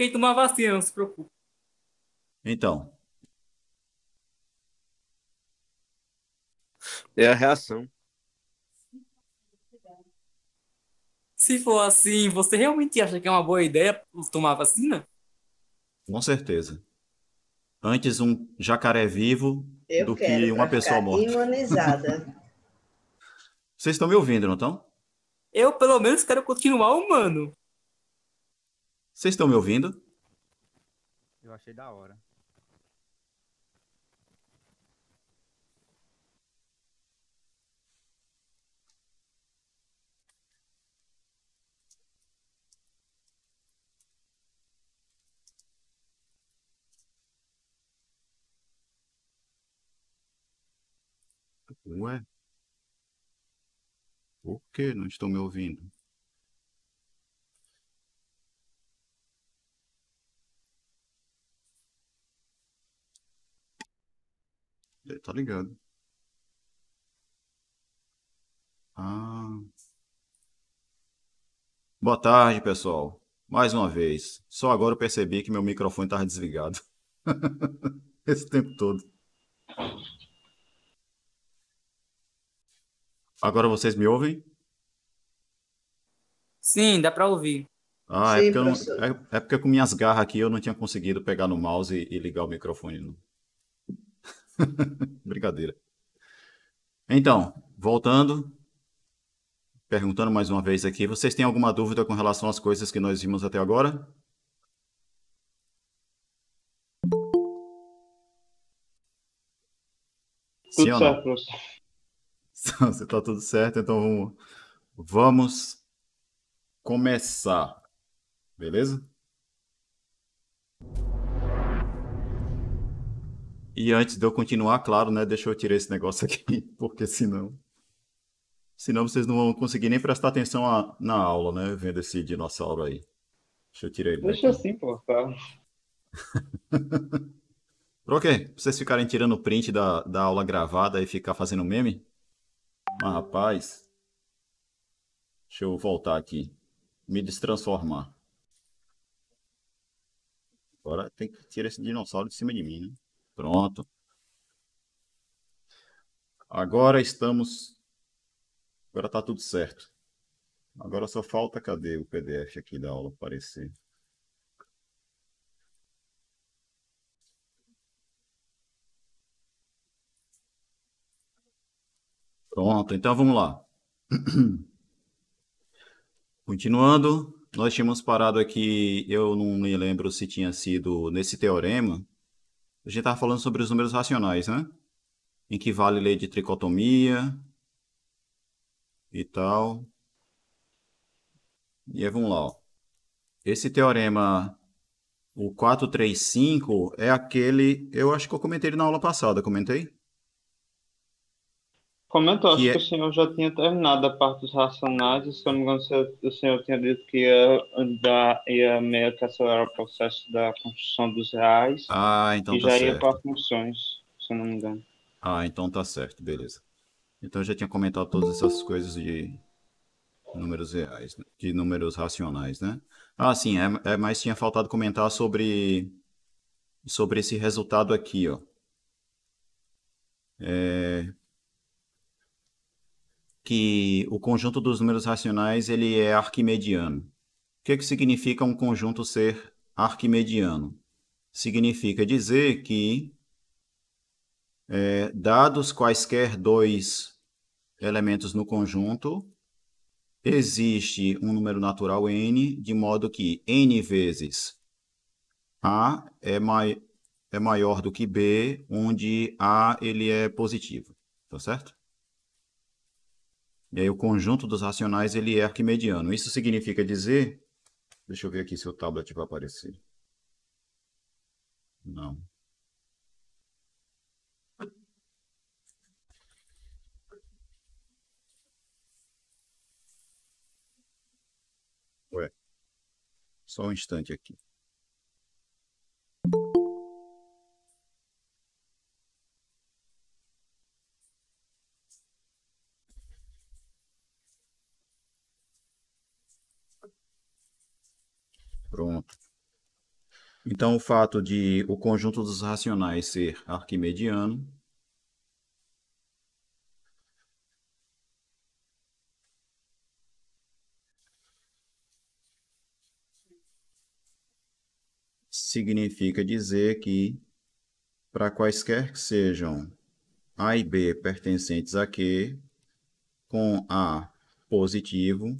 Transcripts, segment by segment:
coloquei tomar vacina, não se preocupe. Então, É a reação. Se for assim, você realmente acha que é uma boa ideia tomar vacina? com certeza. Antes um jacaré vivo Eu do que quero, uma para pessoa ficar morta. imunizada. Vocês estão me ouvindo, não estão? Eu, pelo menos, quero continuar humano. Vocês estão me ouvindo? Eu achei da hora. Ué, por que não estão me ouvindo? Tá ligado? Ah. Boa tarde, pessoal. Mais uma vez. Só agora eu percebi que meu microfone estava desligado. Esse tempo todo. Agora vocês me ouvem? Sim, dá pra ouvir. Ah, é Sim, porque eu não, professor. é porque com minhas garras aqui eu não tinha conseguido pegar no mouse e ligar o microfone. Não. Brincadeira. Então, voltando, perguntando mais uma vez aqui, vocês têm alguma dúvida com relação às coisas que nós vimos até agora? Sim Tudo ou certo, não? professor. Se tá tudo certo, então vamos começar, beleza? E antes de eu continuar, claro, né? Deixa eu tirar esse negócio aqui, porque senão vocês não vão conseguir nem prestar atenção na aula, né? Vendo esse dinossauro aí. Deixa eu tirar ele Deixa daqui. assim, pô, tá? Por quê? Pra vocês ficarem tirando print da aula gravada e ficar fazendo meme? Mas, rapaz, deixa eu voltar aqui. Me destransformar. Agora tem que tirar esse dinossauro de cima de mim, né? Pronto. Agora estamos. Agora tá tudo certo. Agora só falta, cadê o PDF aqui da aula aparecer? Pronto, então vamos lá. Continuando, nós tínhamos parado aqui, eu não me lembro se tinha sido nesse teorema. A gente estava falando sobre os números racionais, né? Em que vale lei de tricotomia e tal. E aí vamos lá, ó. Esse teorema, o 435, é aquele. Eu acho que eu comentei ele na aula passada, comentei? Comentou, Que acho que o é. senhor já tinha terminado a parte dos racionais, e se eu não me engano, o senhor tinha dito que ia meio que acelerar o processo da construção dos reais Ah, então e tá já ia certo. para funções, se eu não me engano. Ah, então tá certo, beleza. Então eu já tinha comentado todas essas coisas de números reais, né? De números racionais, né? Ah, sim, mas tinha faltado comentar sobre esse resultado aqui, ó. Que o conjunto dos números racionais ele é arquimediano. O que significa um conjunto ser arquimediano? Significa dizer que, dados quaisquer dois elementos no conjunto, existe um número natural n, de modo que n vezes A é maior do que B, onde A ele é positivo, tá certo? E aí o conjunto dos racionais ele é arquimediano. Isso significa dizer, deixa eu ver aqui se o tablet vai aparecer. Não. Ué, só um instante aqui. Pronto. Então, o fato de o conjunto dos racionais ser arquimediano significa dizer que, para quaisquer que sejam A e B pertencentes a Q, com A positivo,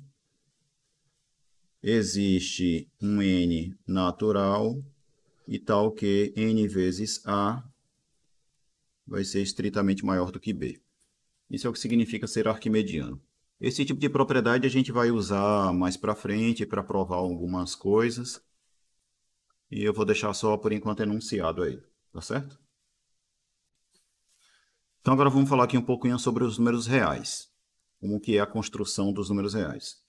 existe um N natural e tal que N vezes A vai ser estritamente maior do que B. Isso é o que significa ser arquimediano. Esse tipo de propriedade a gente vai usar mais para frente para provar algumas coisas. E eu vou deixar só por enquanto enunciado aí, tá certo? Então agora vamos falar aqui um pouquinho sobre os números reais. Como que é a construção dos números reais.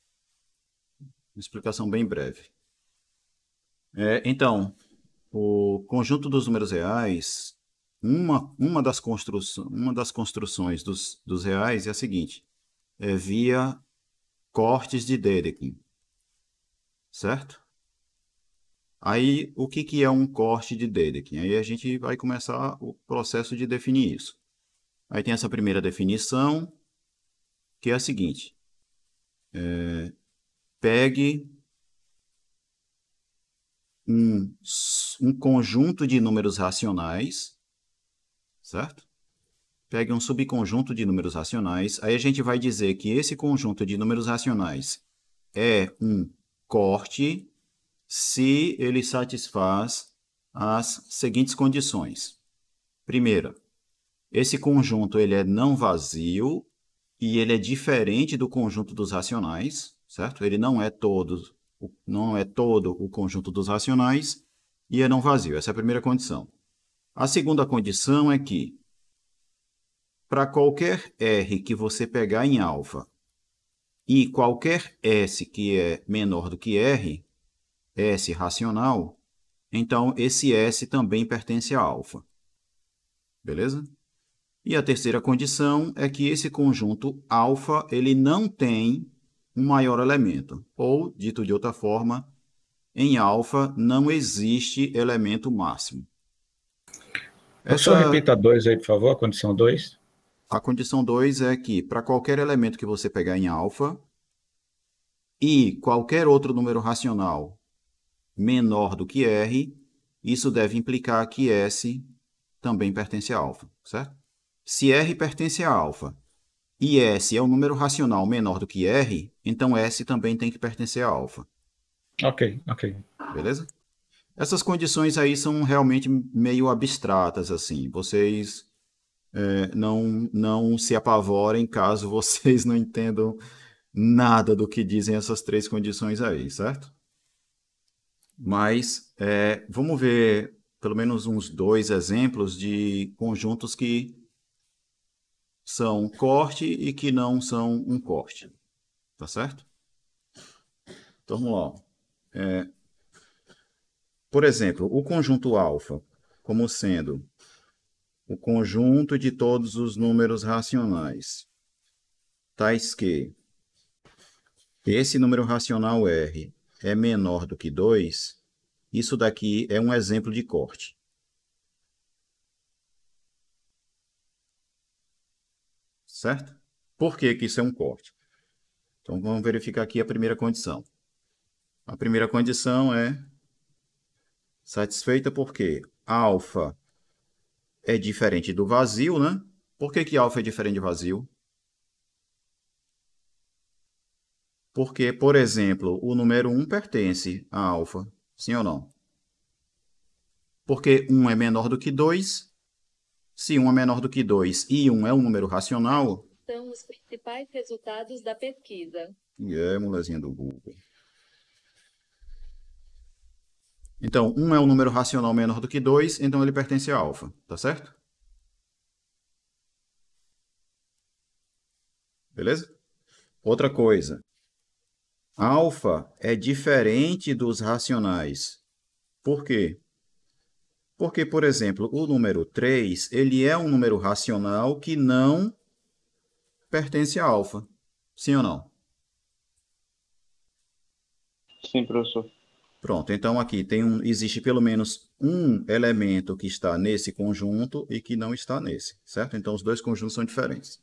Uma explicação bem breve. Então, o conjunto dos números reais, uma das construções dos reais é a seguinte, é via cortes de Dedekind, certo? Aí, o que é um corte de Dedekind? Aí a gente vai começar o processo de definir isso. Aí tem essa primeira definição, que é a seguinte. Pegue um conjunto de números racionais, certo? Pegue um subconjunto de números racionais. Aí a gente vai dizer que esse conjunto de números racionais é um corte se ele satisfaz as seguintes condições. Primeira, esse conjunto ele é não vazio e ele é diferente do conjunto dos racionais, certo? Ele não é todo o conjunto dos racionais e é não vazio. Essa é a primeira condição. A segunda condição é que, para qualquer R que você pegar em alfa e qualquer S que é menor do que R, S racional, então esse S também pertence a alfa. Beleza? E a terceira condição é que esse conjunto alfa ele não tem um maior elemento. Ou, dito de outra forma, em alfa não existe elemento máximo. Professor, repita 2 aí, por favor, a condição 2. A condição 2 é que, para qualquer elemento que você pegar em alfa e qualquer outro número racional menor do que R, isso deve implicar que S também pertence a alfa, certo? Se R pertence a alfa e S é um número racional menor do que R, então S também tem que pertencer a alfa. Ok. Beleza? Essas condições aí são realmente meio abstratas, assim. Vocês não se apavorem caso vocês não entendam nada do que dizem essas três condições aí, certo? Mas vamos ver pelo menos uns 2 exemplos de conjuntos que são corte e que não são um corte. Tá certo? Então, vamos lá. Por exemplo, o conjunto alfa, como sendo o conjunto de todos os números racionais, tais que esse número racional R é menor do que 2, isso daqui é um exemplo de corte. Certo? Por que que isso é um corte? Então, vamos verificar aqui a primeira condição. A primeira condição é satisfeita porque alfa é diferente do vazio, né? Por que que alfa é diferente de vazio? Porque, por exemplo, o número 1 pertence a alfa, sim ou não? Porque 1 é menor do que 2. Se 1 é menor do que 2 e 1 é um número racional... São os principais resultados da pesquisa. Molezinha do Google. Então, 1 é um número racional menor do que 2, então ele pertence a alfa, tá certo? Beleza? Outra coisa. Alfa é diferente dos racionais. Por quê? Porque, por exemplo, o número 3, ele é um número racional que não pertence a alfa. Sim ou não? Sim, professor. Pronto, então aqui existe pelo menos um elemento que está nesse conjunto e que não está nesse, certo? Então, os dois conjuntos são diferentes.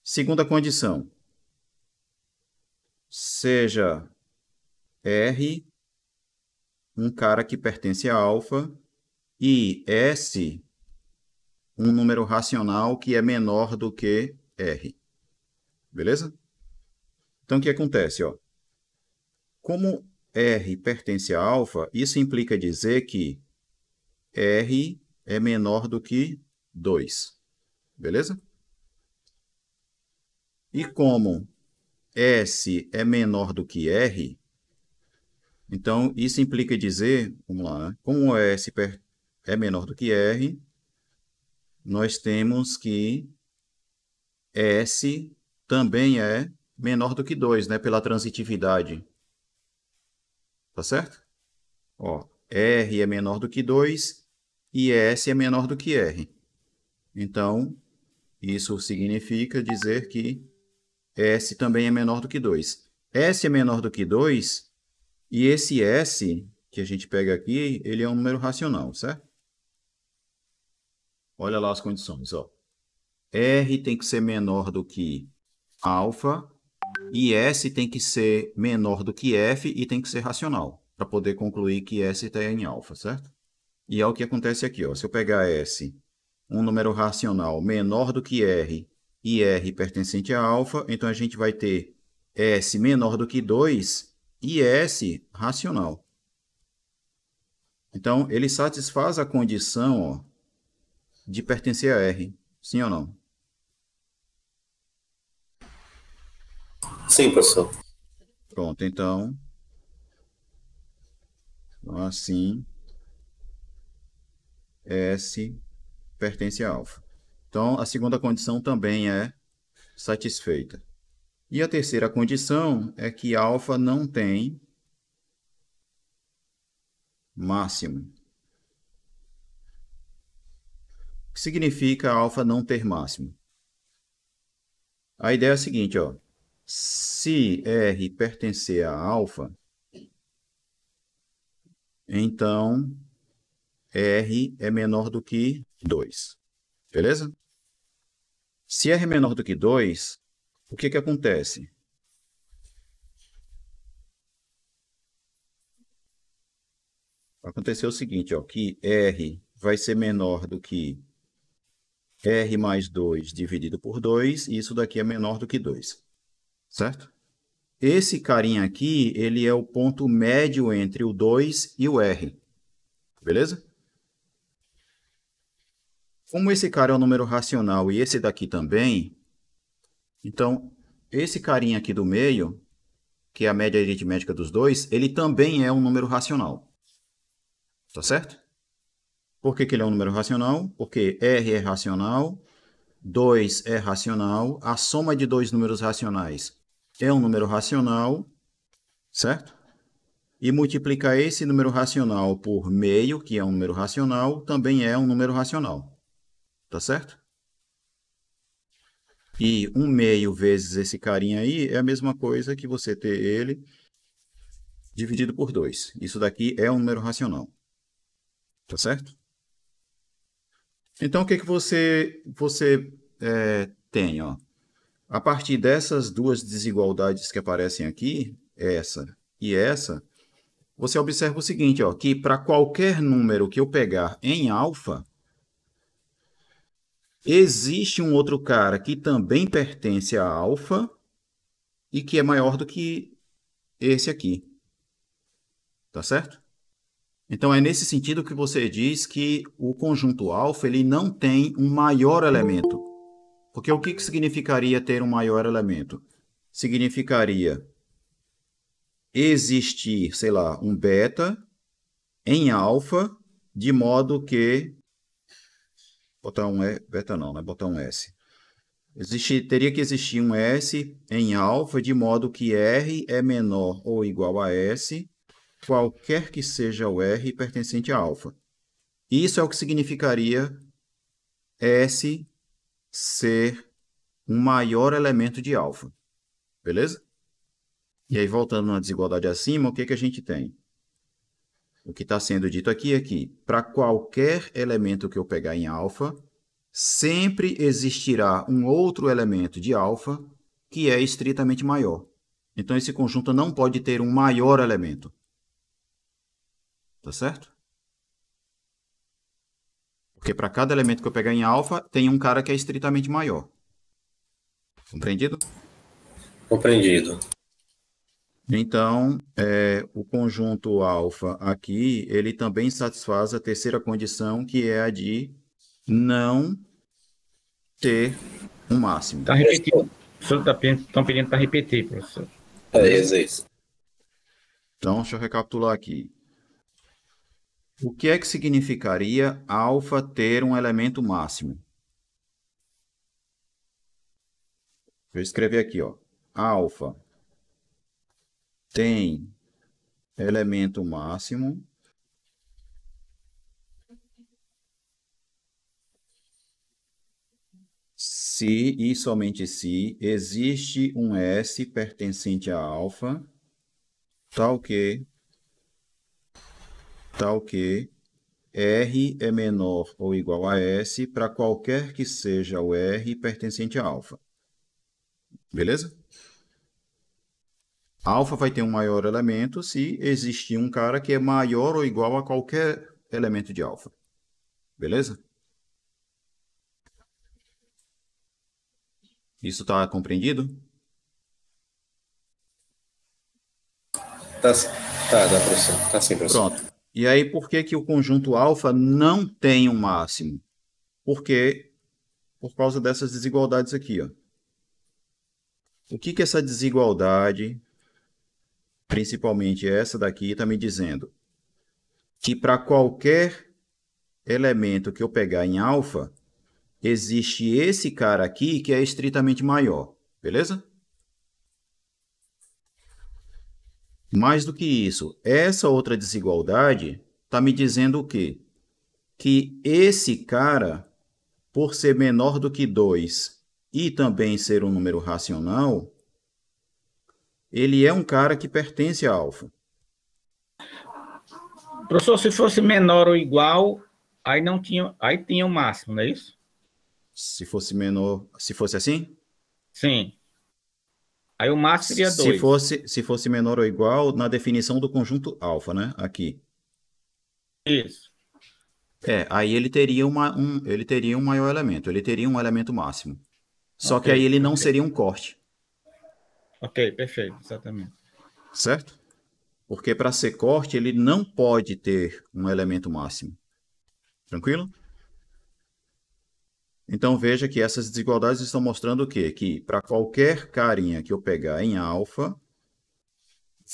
Segunda condição. Seja R um cara que pertence a alfa e S um número racional que é menor do que R. Beleza? Então, o que acontece? Ó? Como R pertence a alfa, isso implica dizer que R é menor do que 2. Beleza? E como S é menor do que R, então isso implica dizer, vamos lá, né? Como S é menor do que R, nós temos que S também é menor do que 2, né? Pela transitividade. Tá certo? Ó, R é menor do que 2 e S é menor do que R. Então, isso significa dizer que S também é menor do que 2. S é menor do que 2 e esse S que a gente pega aqui, ele é um número racional, certo? Olha lá as condições, ó. R tem que ser menor do que alfa e S tem que ser menor do que F e tem que ser racional, para poder concluir que S está em alfa, certo? E é o que acontece aqui, ó. Se eu pegar S, um número racional menor do que R e R pertencente a alfa, então a gente vai ter S menor do que 2 e S racional. Então, ele satisfaz a condição, ó, de pertencer a R. Sim ou não? Sim, professor. Pronto, então assim, S pertence a alfa. Então, a segunda condição também é satisfeita. E a terceira condição é que alfa não tem máximo. O que significa alfa não ter máximo? A ideia é a seguinte, ó. Se R pertencer a alfa, então R é menor do que 2. Beleza? Se R é menor do que 2, o que acontece? Vai acontecer o seguinte, ó, que R vai ser menor do que R mais 2 dividido por 2, e isso daqui é menor do que 2. Certo? Esse carinha aqui, ele é o ponto médio entre o 2 e o R. Beleza? Como esse cara é um número racional e esse daqui também, então, esse carinha aqui do meio, que é a média aritmética dos dois, ele também é um número racional. Tá certo? Por que ele é um número racional? Porque R é racional, 2 é racional, a soma de dois números racionais é um número racional, certo? E multiplicar esse número racional por meio, que é um número racional, também é um número racional. Tá certo? E 1 meio vezes esse carinha aí é a mesma coisa que você ter ele dividido por 2. Isso daqui é um número racional. Tá certo? Então, o que você tem? Ó? A partir dessas duas desigualdades que aparecem aqui, essa e essa, você observa o seguinte, ó, que para qualquer número que eu pegar em alfa, existe um outro cara que também pertence a alfa e que é maior do que esse aqui. Tá certo? Então, é nesse sentido que você diz que o conjunto alfa ele não tem um maior elemento. Porque o que significaria ter um maior elemento? Significaria existir, sei lá, um beta em alfa, de modo que... Botar um beta não, né? Botar um S. Teria que existir um S em alfa, de modo que R é menor ou igual a S, qualquer que seja o R pertencente a alfa. Isso é o que significaria S ser um maior elemento de alfa. Beleza? E aí, voltando na desigualdade acima, o que que a gente tem? O que está sendo dito aqui é que, para qualquer elemento que eu pegar em alfa, sempre existirá um outro elemento de alfa que é estritamente maior. Então, esse conjunto não pode ter um maior elemento. Tá certo? Porque para cada elemento que eu pegar em alfa, tem um cara que é estritamente maior. Compreendido? Compreendido. Então, o conjunto alfa aqui, ele também satisfaz a terceira condição, que é a de não ter um máximo. Está repetindo. O senhor estão pedindo para repetir, professor. É isso. Então, deixa eu recapitular aqui. O que é que significaria alfa ter um elemento máximo? Vou escrever aqui, ó. Alfa tem elemento máximo se e somente se existe um S pertencente a alfa, tal que R é menor ou igual a S para qualquer que seja o R pertencente a alfa. Beleza? Alfa vai ter um maior elemento se existir um cara que é maior ou igual a qualquer elemento de alfa. Beleza? Isso está compreendido? Dá, professor. Tá sim, professor. Pronto. E aí, por que que o conjunto alfa não tem um máximo? Por causa dessas desigualdades aqui, ó. O que que essa desigualdade, principalmente essa daqui, está me dizendo? Que para qualquer elemento que eu pegar em alfa, existe esse cara aqui que é estritamente maior. Beleza? Mais do que isso, essa outra desigualdade está me dizendo o quê? Que esse cara, por ser menor do que 2 e também ser um número racional, ele é um cara que pertence a alfa. Professor, se fosse menor ou igual, aí tinha o máximo, não é isso? Se fosse menor, se fosse assim? Sim. Aí o máximo seria 2. Se fosse menor ou igual, na definição do conjunto alfa, né? Aqui. Isso. Aí ele teria ele teria um maior elemento, ele teria um elemento máximo. Só que Ok, aí ele não seria um corte, Ok, perfeito, exatamente. certo? Porque para ser corte, ele não pode ter um elemento máximo. Tranquilo? Então veja que essas desigualdades estão mostrando o quê? Que para qualquer carinha que eu pegar em alfa,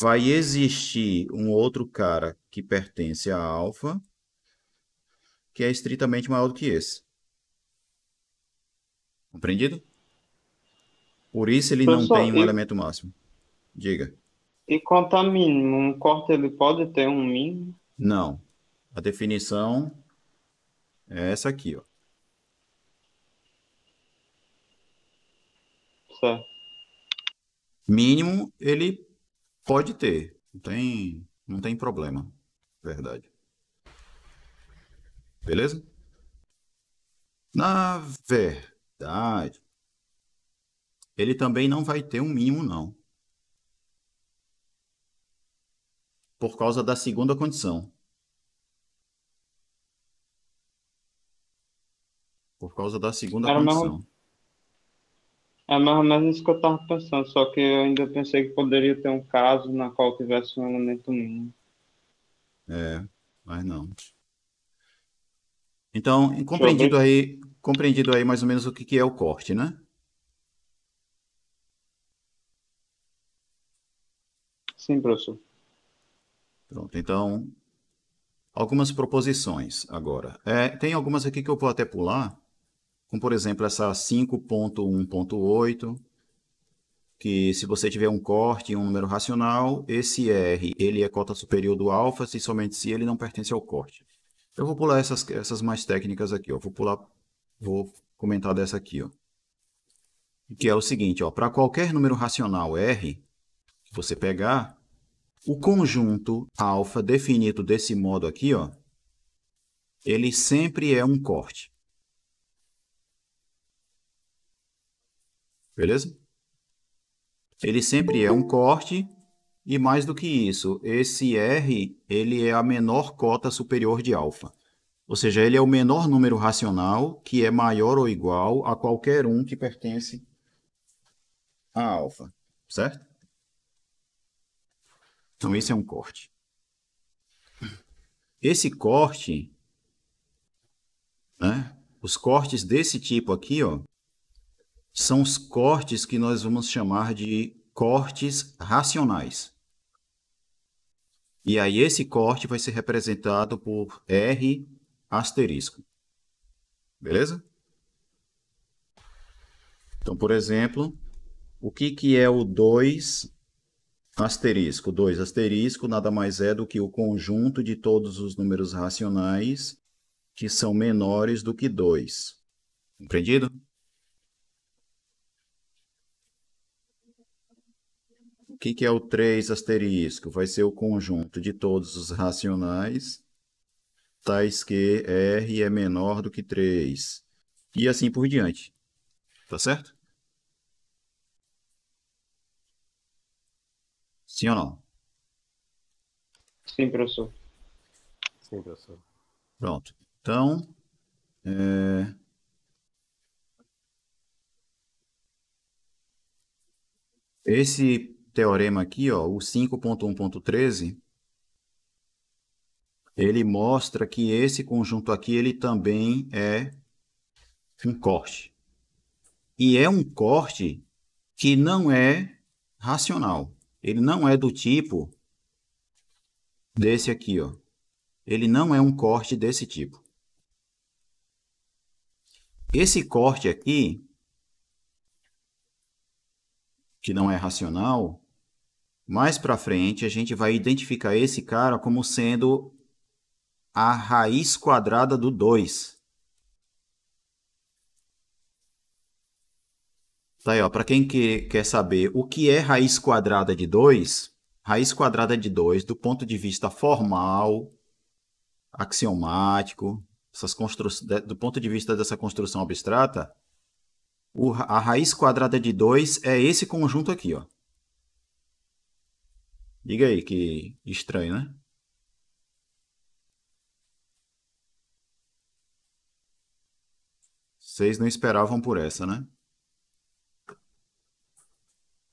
vai existir um outro cara que pertence a alfa, que é estritamente maior do que esse. Compreendido? Por isso ele não Professor, tem um elemento máximo. Diga. E quanto a mínimo, um corte ele pode ter um mínimo? Não. A definição é essa aqui, ó. Certo. Mínimo ele pode ter. Não tem problema. Verdade. Beleza? Na verdade, ele também não vai ter um mínimo, não. Por causa da segunda condição. Por causa da segunda Era mais, condição. é mais ou menos isso que eu estava pensando, só que eu ainda pensei que poderia ter um caso na qual tivesse um elemento mínimo. Mas não. Então, compreendido aí mais ou menos o que é o corte, né? Sim, professor. Pronto, então, algumas proposições agora. Tem algumas aqui que eu vou até pular, como por exemplo essa 5.1.8, que se você tiver um corte em um número racional, esse R ele é cota superior do alfa, se somente se ele não pertence ao corte. Eu vou pular essas mais técnicas aqui, ó. Vou comentar dessa aqui, ó. Que é o seguinte, ó, para qualquer número racional R, você pegar, o conjunto alfa definido desse modo aqui, ó, ele sempre é um corte. Beleza? Ele sempre é um corte e mais do que isso, esse R, ele é a menor cota superior de alfa. Ou seja, ele é o menor número racional que é maior ou igual a qualquer um que pertence a alfa, certo? Então, esse é um corte. Esse corte, né, os cortes desse tipo aqui, ó, são os cortes que nós vamos chamar de cortes racionais. E aí esse corte vai ser representado por R asterisco. Beleza? Então, por exemplo, o que é o 2 asterisco? 2 asterisco nada mais é do que o conjunto de todos os números racionais que são menores do que 2. Compreendido? O que é o 3 asterisco? Vai ser o conjunto de todos os racionais tais que R é menor do que 3. E assim por diante. Tá certo? Sim ou não? Sim, professor. Sim, professor. Pronto. Então, esse teorema aqui, ó, o 5.1.13, ele mostra que esse conjunto aqui ele também é um corte. E é um corte que não é racional. Ele não é do tipo desse aqui, ó. Ele não é um corte desse tipo. Esse corte aqui, que não é racional, mais para frente a gente vai identificar esse cara como sendo a raiz quadrada do 2. Tá aí, ó, para quem quer saber o que é raiz quadrada de 2, raiz quadrada de 2, do ponto de vista formal, axiomático, do ponto de vista dessa construção abstrata, a raiz quadrada de 2 é esse conjunto aqui, ó. Diga aí, que estranho, né? Vocês não esperavam por essa, né?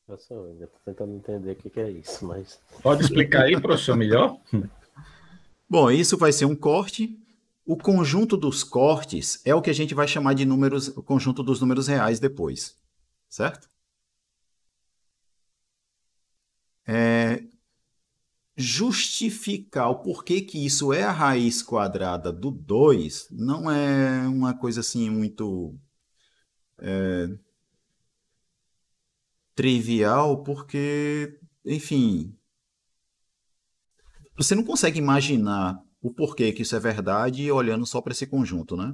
Professor, ainda estou tentando entender o que é isso, mas... Pode explicar aí, professor, melhor? Bom, isso vai ser um corte. O conjunto dos cortes é o que a gente vai chamar de números, o conjunto dos números reais depois, certo? Justificar o porquê que isso é a raiz quadrada do 2 não é uma coisa assim muito trivial, porque, enfim, você não consegue imaginar o porquê que isso é verdade olhando só para esse conjunto, né?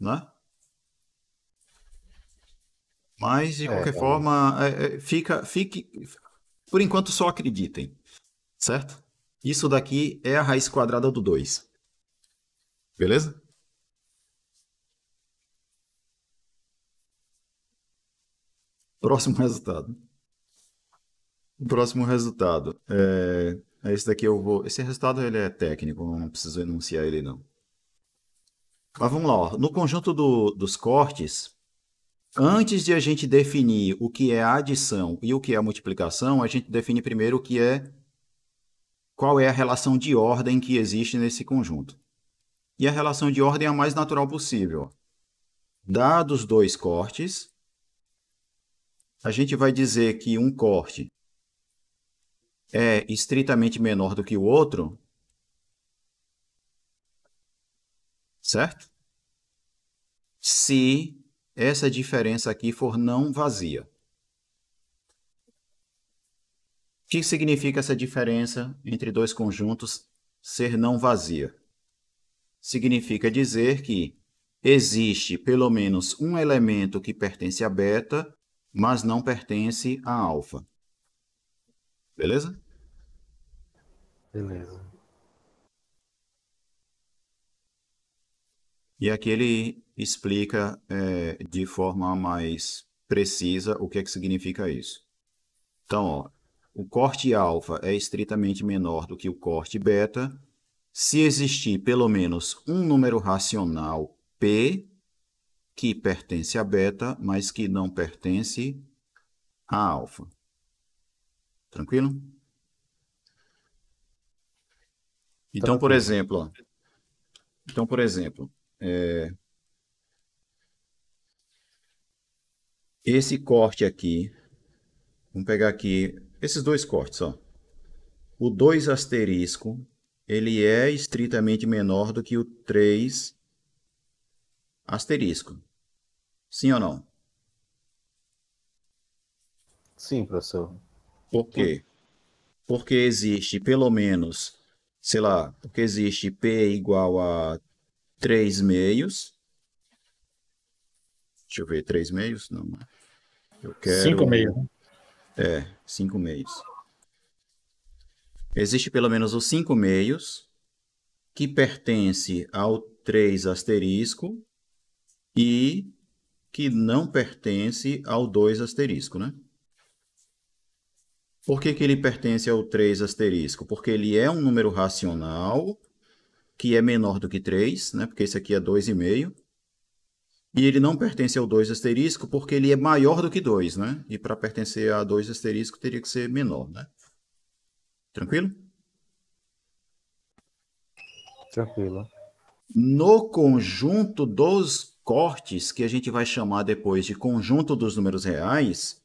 Né? Mas, de qualquer forma, fique, por enquanto, só acreditem, certo? Isso daqui é a raiz quadrada do 2. Beleza? Próximo resultado. O próximo resultado é esse daqui. Esse resultado ele é técnico, não preciso enunciar ele não. Mas vamos lá, ó. No conjunto dos cortes, antes de a gente definir o que é a adição e o que é a multiplicação, a gente define primeiro qual é a relação de ordem que existe nesse conjunto. E a relação de ordem é a mais natural possível. Dados dois cortes, a gente vai dizer que um corte é estritamente menor do que o outro, certo? Se essa diferença aqui for não vazia. O que significa essa diferença entre dois conjuntos ser não vazia? Significa dizer que existe pelo menos um elemento que pertence a beta, mas não pertence a alfa. Beleza? Beleza. E aqui ele explica de forma mais precisa o que é que significa isso. Então, ó, o corte alfa é estritamente menor do que o corte beta se existir pelo menos um número racional P que pertence a beta, mas que não pertence a alfa. Tranquilo? Então, por exemplo, esse corte aqui, vamos pegar aqui esses dois cortes, ó. O 2 asterisco, ele é estritamente menor do que o 3 asterisco. Sim ou não? Sim, professor. Por quê? Porque existe pelo menos, sei lá, porque existe P igual a 3 meios. Deixa eu ver, 3 meios? Não. Eu quero... 5 meios. 5 meios. Existe pelo menos os 5 meios, que pertence ao 3 asterisco e que não pertence ao 2 asterisco, né? Por que que ele pertence ao 3 asterisco? Porque ele é um número racional que é menor do que 3, né? Porque esse aqui é 2,5. E ele não pertence ao 2 asterisco porque ele é maior do que 2, né? E para pertencer a 2 asterisco teria que ser menor, né? Tranquilo? Tranquilo. No conjunto dos cortes, que a gente vai chamar depois de conjunto dos números reais,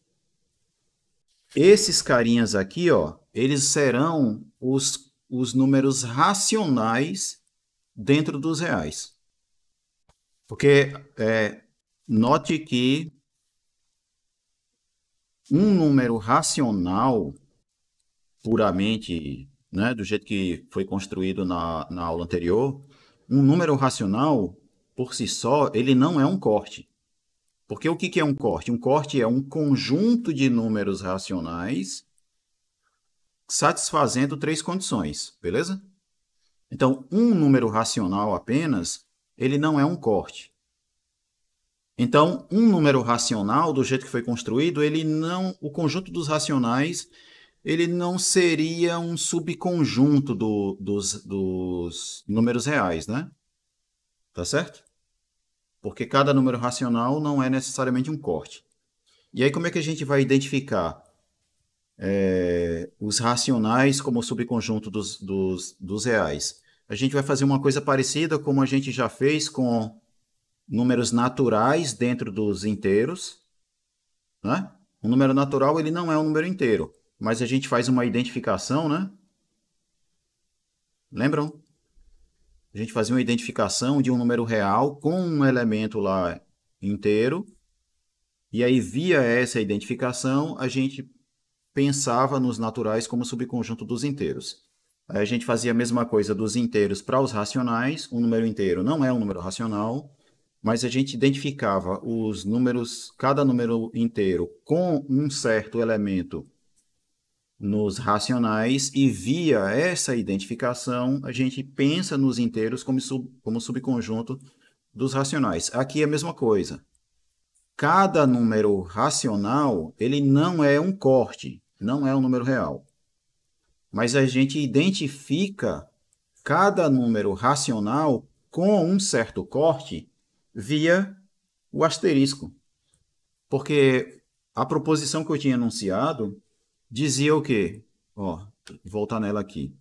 esses carinhas aqui, ó, eles serão os números racionais dentro dos reais. Porque note que um número racional, puramente, né, do jeito que foi construído na aula anterior, um número racional, por si só, ele não é um corte. Porque o que é um corte? Um corte é um conjunto de números racionais satisfazendo 3 condições, beleza? Então, um número racional apenas, ele não é um corte. Então, um número racional, do jeito que foi construído, o conjunto dos racionais, ele não seria um subconjunto dos números reais, né? Tá certo? Porque cada número racional não é necessariamente um corte. E aí, como é que a gente vai identificar os racionais como subconjunto dos reais? A gente vai fazer uma coisa parecida como a gente já fez com números naturais dentro dos inteiros, né? Um número natural, ele não é um número inteiro, mas a gente faz uma identificação, né? Lembram? A gente fazia uma identificação de um número real com um elemento lá inteiro, e aí, via essa identificação, a gente pensava nos naturais como subconjunto dos inteiros. Aí a gente fazia a mesma coisa dos inteiros para os racionais. Um número inteiro não é um número racional, mas a gente identificava os números, cada número inteiro com um certo elemento nos racionais, e via essa identificação, a gente pensa nos inteiros como subconjunto dos racionais. Aqui é a mesma coisa. Cada número racional, ele não é um corte, não é um número real. Mas a gente identifica cada número racional com um certo corte via o asterisco. Porque a proposição que eu tinha enunciado dizia o quê? Ó, vou voltar nela aqui.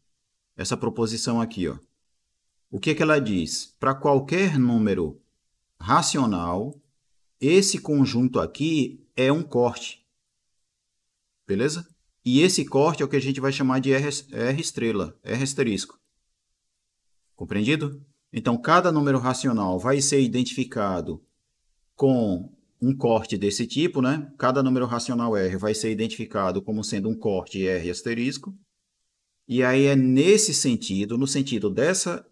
Essa proposição aqui, ó. O que é que ela diz? Para qualquer número racional, esse conjunto aqui é um corte. Beleza? E esse corte é o que a gente vai chamar de R estrela, R asterisco. Compreendido? Então, cada número racional vai ser identificado com um corte desse tipo, né? Cada número racional R vai ser identificado como sendo um corte R asterisco. E aí é nesse sentido, no sentido dessa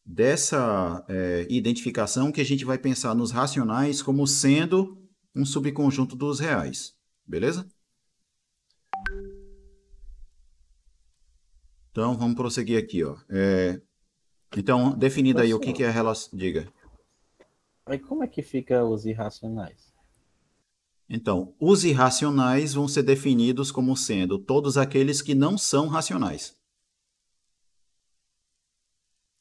dessa identificação que a gente vai pensar nos racionais como sendo um subconjunto dos reais. Beleza? Então, vamos prosseguir aqui, ó. Então, definido aí o que é a relação... Diga. Aí como é que fica os irracionais? Então, os irracionais vão ser definidos como sendo todos aqueles que não são racionais.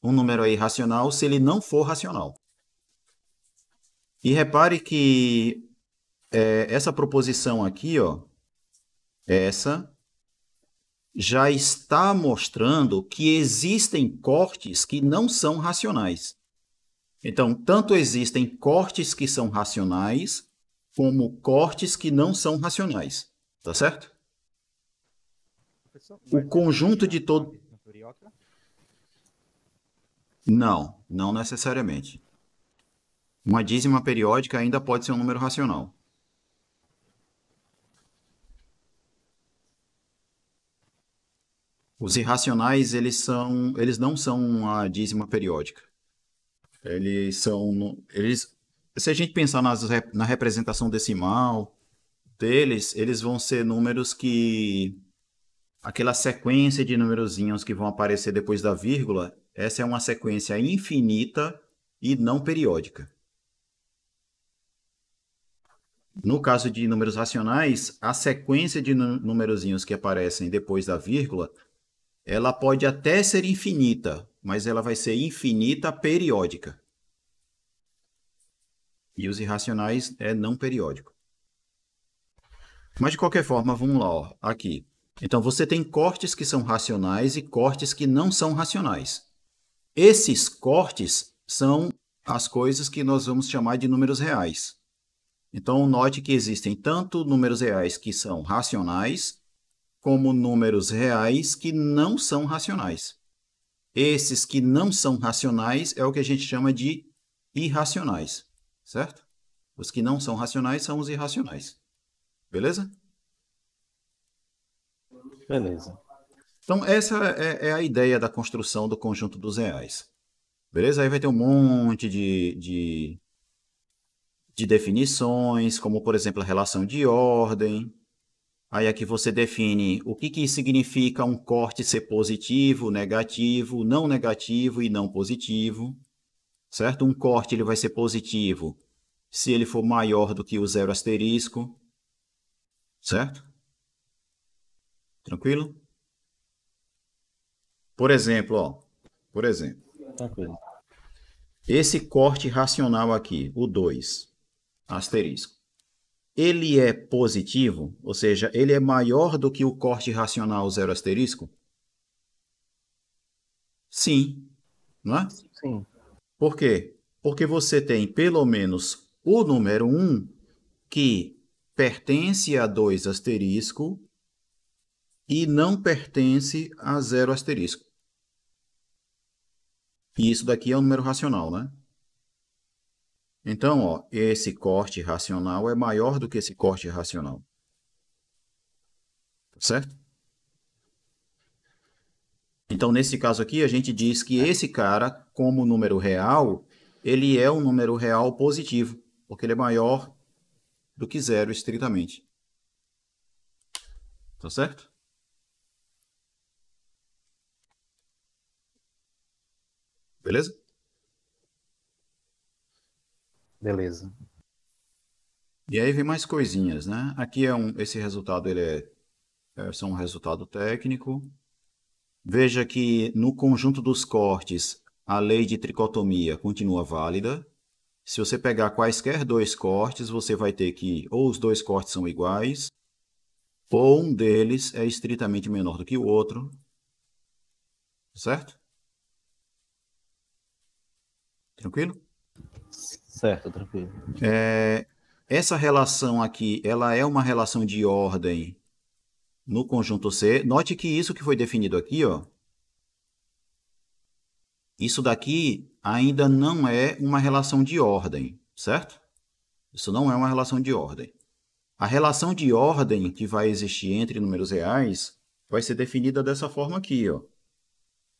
Um número é irracional se ele não for racional. E repare que essa proposição aqui, ó, essa já está mostrando que existem cortes que não são racionais. Então, tanto existem cortes que são racionais, como cortes que não são racionais. Tá certo? Professor, O mas conjunto é de todo... dízima periódica? Não, não necessariamente. Uma dízima periódica ainda pode ser um número racional. Os irracionais, eles não são uma dízima periódica. Se a gente pensar na representação decimal deles, eles vão ser números que... Aquela sequência de numerozinhos que vão aparecer depois da vírgula, essa é uma sequência infinita e não periódica. No caso de números racionais, a sequência de numerozinhos que aparecem depois da vírgula, ela pode até ser infinita, mas ela vai ser infinita periódica. E os irracionais é não periódico. Mas de qualquer forma, vamos lá, ó, aqui. Então você tem cortes que são racionais e cortes que não são racionais. Esses cortes são as coisas que nós vamos chamar de números reais. Então note que existem tanto números reais que são racionais, como números reais que não são racionais. Esses que não são racionais é o que a gente chama de irracionais, certo? Os que não são racionais são os irracionais. Beleza? Beleza. Então, essa é a ideia da construção do conjunto dos reais. Beleza? Aí vai ter um monte de definições, como, por exemplo, a relação de ordem. Aí aqui você define o que significa um corte ser positivo, negativo, não negativo e não positivo. Certo? Um corte ele vai ser positivo se ele for maior do que o zero asterisco. Certo? Tranquilo? Por exemplo, ó. Por exemplo. Tranquilo. Esse corte racional aqui, o 2, asterisco. Ele é positivo, ou seja, ele é maior do que o corte racional zero asterisco? Sim, não é? Sim. Por quê? Porque você tem pelo menos o número 1 que pertence a 2 asterisco e não pertence a zero asterisco. E isso daqui é um número racional, né? Então, ó, esse corte racional é maior do que esse corte racional. Certo? Então, nesse caso aqui, a gente diz que esse cara, como número real, ele é um número real positivo, porque ele é maior do que zero, estritamente. Tá certo? Beleza? Beleza. E aí vem mais coisinhas, né? Aqui esse resultado ele é só um resultado técnico. Veja que no conjunto dos cortes, a lei de tricotomia continua válida. Se você pegar quaisquer dois cortes, você vai ter que ou os dois cortes são iguais, ou um deles é estritamente menor do que o outro. Certo? Tranquilo? Certo, tranquilo. Essa relação aqui, ela é uma relação de ordem no conjunto C. Note que isso que foi definido aqui, ó, isso daqui ainda não é uma relação de ordem, certo? Isso não é uma relação de ordem. A relação de ordem que vai existir entre números reais vai ser definida dessa forma aqui, ó.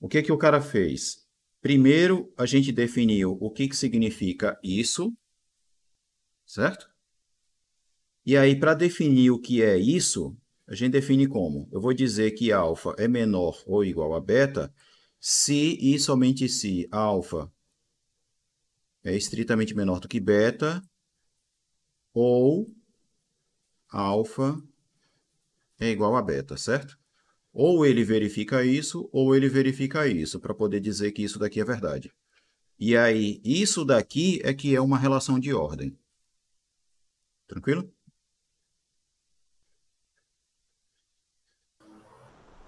O que que o cara fez? Primeiro, a gente definiu o que significa isso, certo? E aí, para definir o que é isso, a gente define como? Eu vou dizer que alfa é menor ou igual a beta se e somente se alfa é estritamente menor do que beta ou alfa é igual a beta, certo? Ou ele verifica isso, ou ele verifica isso, para poder dizer que isso daqui é verdade. E aí, isso daqui é que é uma relação de ordem. Tranquilo?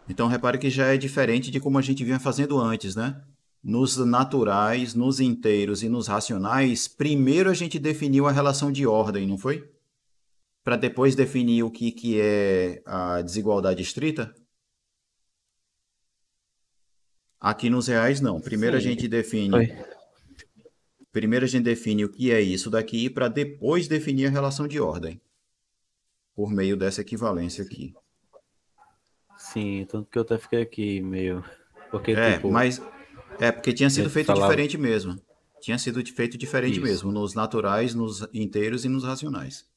Então, repare que já é diferente de como a gente vinha fazendo antes, né? Nos naturais, nos inteiros e nos racionais, primeiro a gente definiu a relação de ordem, não foi? Para depois definir o que é a desigualdade estrita? Aqui nos reais, não. Primeiro a Sim, gente define foi. Primeiro a gente define o que é isso daqui para depois definir a relação de ordem, por meio dessa equivalência aqui. Sim, tanto que eu até fiquei aqui meio. Porque, tipo, Mas porque tinha a sido gente feito falava diferente mesmo. Tinha sido feito diferente isso. mesmo, nos naturais, nos inteiros e nos racionais.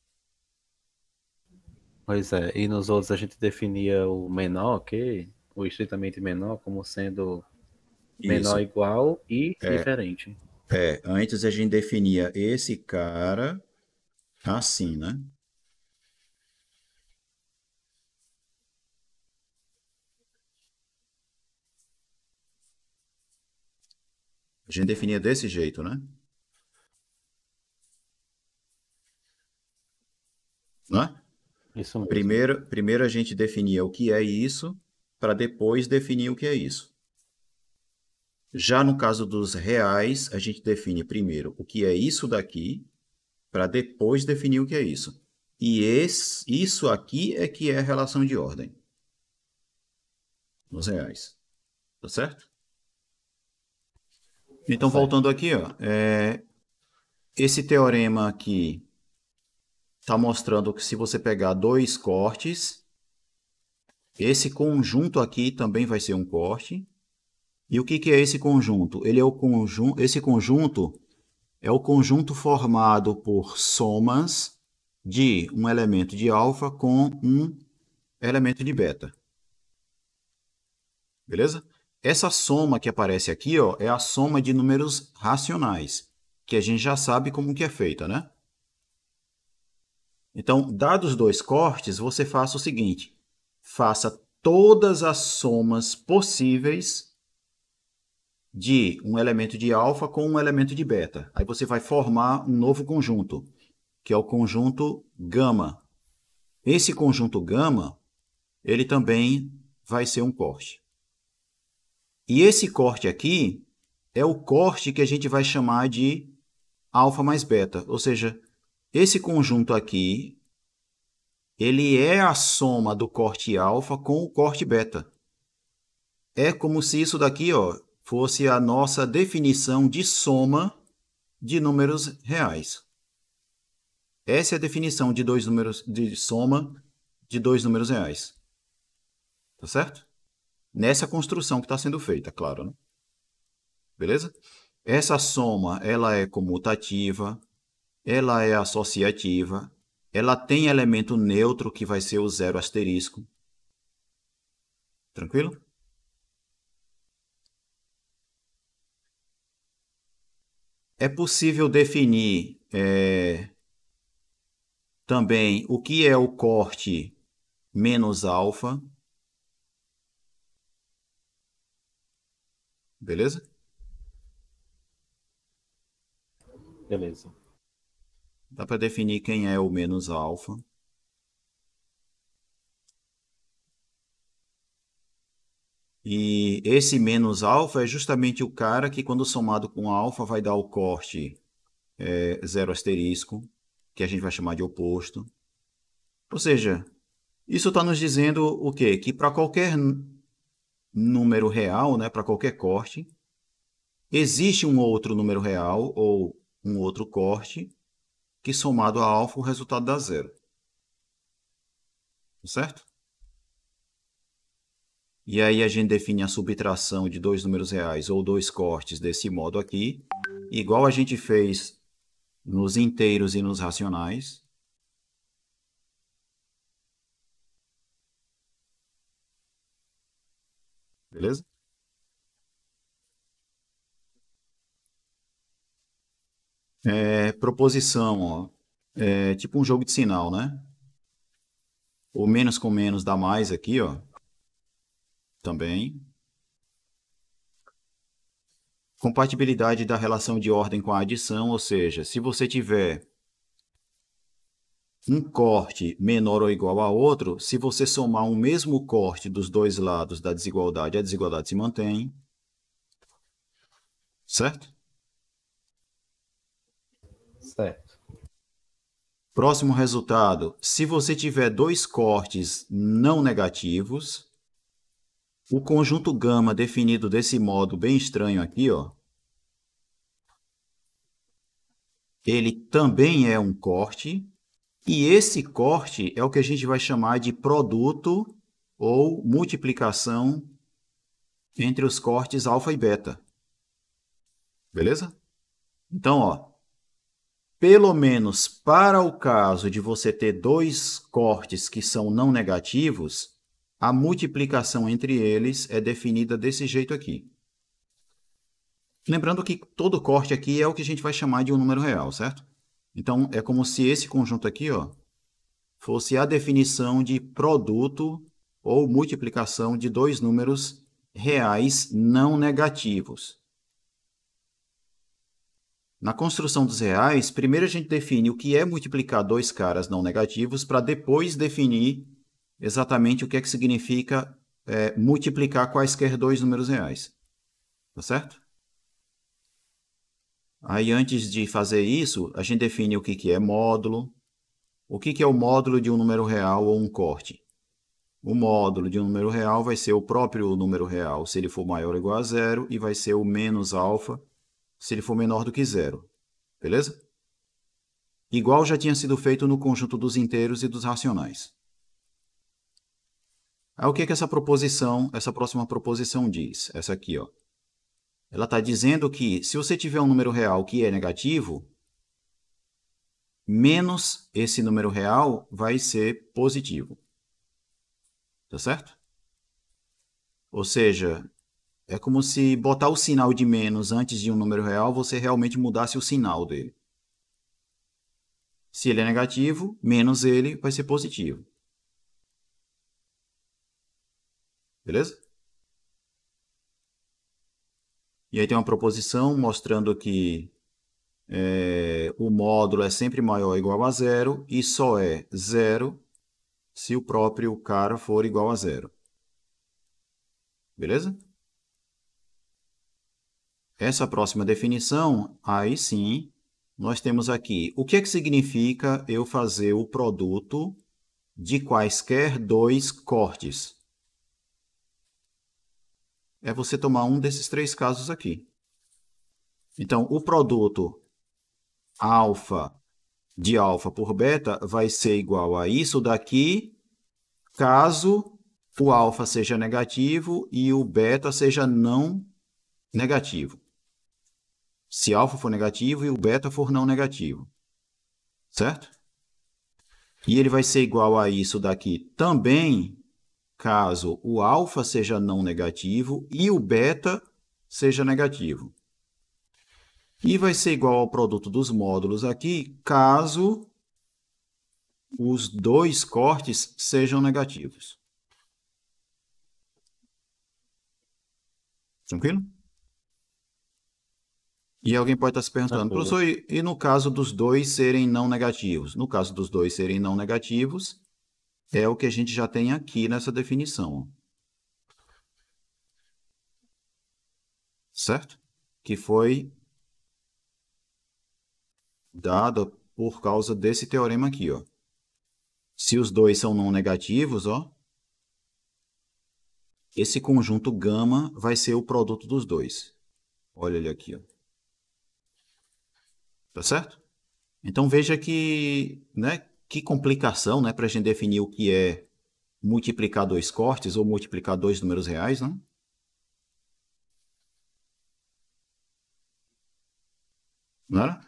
Pois é, e nos outros a gente definia o menor, que o estritamente menor, como sendo menor Isso. igual e diferente. Antes a gente definia esse cara assim, né? A gente definia desse jeito, né? Não é? Isso mesmo. Primeiro a gente definia o que é isso, para depois definir o que é isso. Já no caso dos reais, a gente define primeiro o que é isso daqui, para depois definir o que é isso. E isso aqui é que é a relação de ordem nos reais. Tá certo? Então, voltando aqui, ó, esse teorema aqui está mostrando que se você pegar dois cortes, esse conjunto aqui também vai ser um corte. E o que é esse conjunto? Esse conjunto é o conjunto formado por somas de um elemento de alfa com um elemento de beta. Beleza? Essa soma que aparece aqui, ó, é a soma de números racionais, que a gente já sabe como que é feita, né? Então, dados dois cortes, você faça o seguinte: faça todas as somas possíveis de um elemento de alfa com um elemento de beta. Aí você vai formar um novo conjunto, que é o conjunto gama. Esse conjunto gama, ele também vai ser um corte. E esse corte aqui é o corte que a gente vai chamar de alfa mais beta. Ou seja, esse conjunto aqui, ele é a soma do corte alfa com o corte beta. É como se isso daqui, ó, fosse a nossa definição de soma de números reais. Essa é a definição de soma de dois números reais. Tá certo? Nessa construção que está sendo feita, claro, né? Beleza? Essa soma, ela é comutativa, ela é associativa, ela tem elemento neutro, que vai ser o zero asterisco. Tranquilo? É possível definir também o que é o corte menos alfa. Beleza? Beleza. Dá para definir quem é o menos alfa. E esse menos alfa é justamente o cara que, quando somado com alfa, vai dar o corte zero asterisco, que a gente vai chamar de oposto. Ou seja, isso está nos dizendo o quê? Que para qualquer número real, né, para qualquer corte, existe um outro número real ou um outro corte que, somado a alfa, o resultado dá zero. Certo? E aí a gente define a subtração de dois números reais ou dois cortes desse modo aqui, igual a gente fez nos inteiros e nos racionais. Beleza? Proposição, ó. É tipo um jogo de sinal, né? O menos com menos dá mais aqui, ó. Também. Compatibilidade da relação de ordem com a adição, ou seja, se você tiver um corte menor ou igual a outro, se você somar um mesmo corte dos dois lados da desigualdade, a desigualdade se mantém. Certo? Certo. Próximo resultado. Se você tiver dois cortes não negativos, o conjunto gama definido desse modo bem estranho aqui, ó, ele também é um corte, e esse corte é o que a gente vai chamar de produto ou multiplicação entre os cortes alfa e beta. Beleza? Então, ó, pelo menos para o caso de você ter dois cortes que são não negativos, a multiplicação entre eles é definida desse jeito aqui. Lembrando que todo corte aqui é o que a gente vai chamar de um número real, certo? Então, é como se esse conjunto aqui, ó, fosse a definição de produto ou multiplicação de dois números reais não negativos. Na construção dos reais, primeiro a gente define o que é multiplicar dois caras não negativos para depois definir exatamente o que é que significa multiplicar quaisquer dois números reais. Tá certo? Aí, antes de fazer isso, a gente define o que é módulo. O que é o módulo de um número real ou um corte? O módulo de um número real vai ser o próprio número real se ele for maior ou igual a zero, e vai ser o menos alfa se ele for menor do que zero. Beleza? Igual já tinha sido feito no conjunto dos inteiros e dos racionais. Aí o que essa próxima proposição diz? Essa aqui, ó. Ela está dizendo que se você tiver um número real que é negativo, menos esse número real vai ser positivo. Tá certo? Ou seja, é como se botar o sinal de menos antes de um número real, você realmente mudasse o sinal dele. Se ele é negativo, menos ele vai ser positivo. Beleza? E aí tem uma proposição mostrando que o módulo é sempre maior ou igual a zero e só é zero se o próprio cara for igual a zero. Beleza? Essa próxima definição, aí sim, nós temos aqui o que é que significa eu fazer o produto de quaisquer dois cortes. É você tomar um desses três casos aqui. Então, o produto alfa de alfa por beta vai ser igual a isso daqui, caso o alfa seja negativo e o beta seja não negativo. Se alfa for negativo e o beta for não negativo. Certo? E ele vai ser igual a isso daqui também, caso o alfa seja não negativo e o beta seja negativo. E vai ser igual ao produto dos módulos aqui, caso os dois cortes sejam negativos. Tranquilo? E alguém pode estar se perguntando, professor, e no caso dos dois serem não negativos? No caso dos dois serem não negativos, é o que a gente já tem aqui nessa definição. Certo? Que foi dada por causa desse teorema aqui, ó. Se os dois são não negativos, ó, esse conjunto gama vai ser o produto dos dois. Olha ele aqui, ó. Tá certo? Então veja que, né, que complicação, né, para a gente definir o que é multiplicar dois cortes ou multiplicar dois números reais, não? Não era?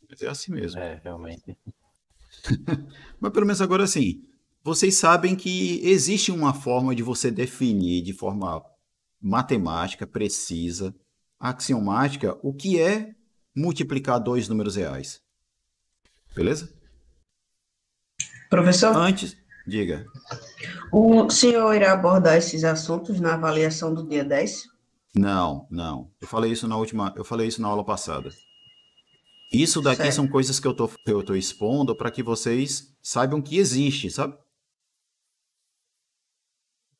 Mas é assim mesmo. É, realmente. Mas pelo menos agora sim, vocês sabem que existe uma forma de você definir de forma matemática, precisa, axiomática, o que é multiplicar dois números reais. Beleza? Professor, Antes, diga. o senhor irá abordar esses assuntos na avaliação do dia 10? Não, não. Eu falei isso na aula passada. Isso daqui Certo. são coisas que eu tô expondo para que vocês saibam que existe, sabe?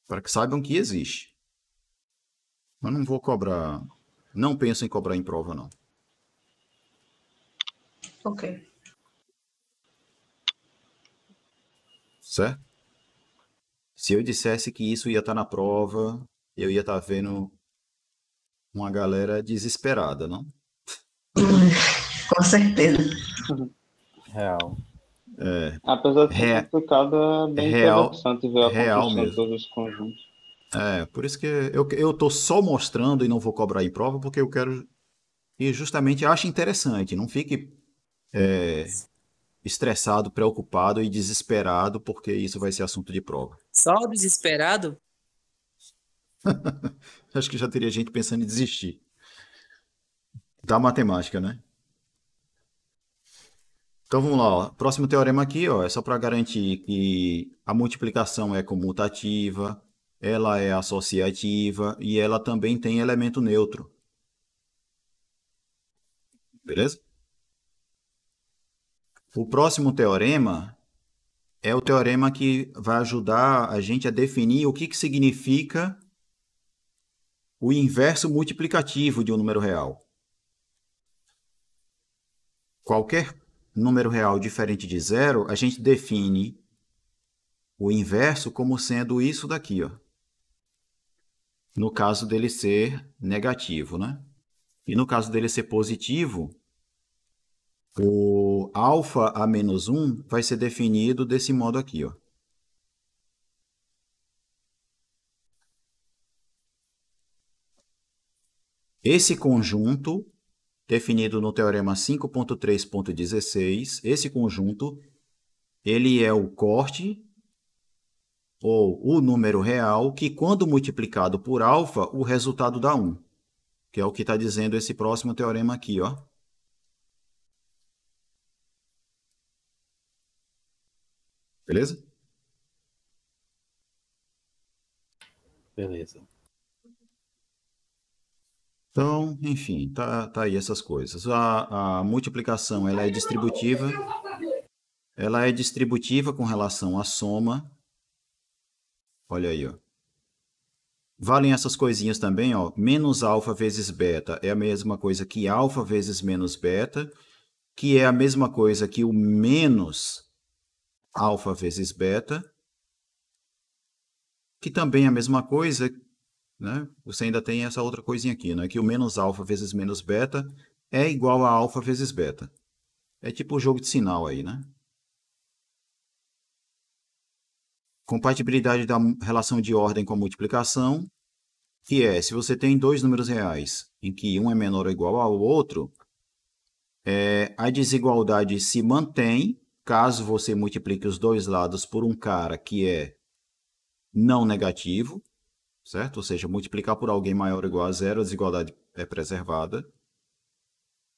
Para que saibam que existe. Mas não vou cobrar. Não penso em cobrar em prova, não. Ok. Certo? Se eu dissesse que isso ia estar na prova, eu ia estar vendo uma galera desesperada, não? Com certeza. Real. Apesar de ser Re- complicado, é bem real- interessante ver a real construção de mesmo. todos os conjuntos. Por isso que eu tô só mostrando e não vou cobrar em prova, porque eu quero e justamente acho interessante. Não fique estressado, preocupado e desesperado, porque isso vai ser assunto de prova. Só o desesperado? Acho que já teria gente pensando em desistir da matemática, né? Então vamos lá, ó. Próximo teorema aqui, ó, é só para garantir que a multiplicação é comutativa, ela é associativa e ela também tem elemento neutro. Beleza? O próximo teorema é o teorema que vai ajudar a gente a definir o que significa o inverso multiplicativo de um número real. Qualquer número real diferente de zero, a gente define o inverso como sendo isso daqui, ó. No caso dele ser negativo, né? E no caso dele ser positivo, o alfa a menos 1 vai ser definido desse modo aqui, ó. Esse conjunto, definido no teorema 5.3.16, esse conjunto, ele é o corte ou o número real que, quando multiplicado por alfa, o resultado dá 1, que é o que está dizendo esse próximo teorema aqui, ó. Beleza? Beleza. Então, enfim, tá aí essas coisas. A multiplicação ela é distributiva. Ela é distributiva com relação à soma. Olha aí, ó. Valem essas coisinhas também, ó. Menos alfa vezes beta é a mesma coisa que alfa vezes menos beta, que é a mesma coisa que o menos alfa vezes beta, que também é a mesma coisa, né? Você ainda tem essa outra coisinha aqui, né? Que o menos alfa vezes menos beta é igual a alfa vezes beta. É tipo o jogo de sinal aí, né? Compatibilidade da relação de ordem com a multiplicação, que é, se você tem dois números reais em que um é menor ou igual ao outro, a desigualdade se mantém caso você multiplique os dois lados por um cara que é não negativo, certo? Ou seja, multiplicar por alguém maior ou igual a zero, a desigualdade é preservada.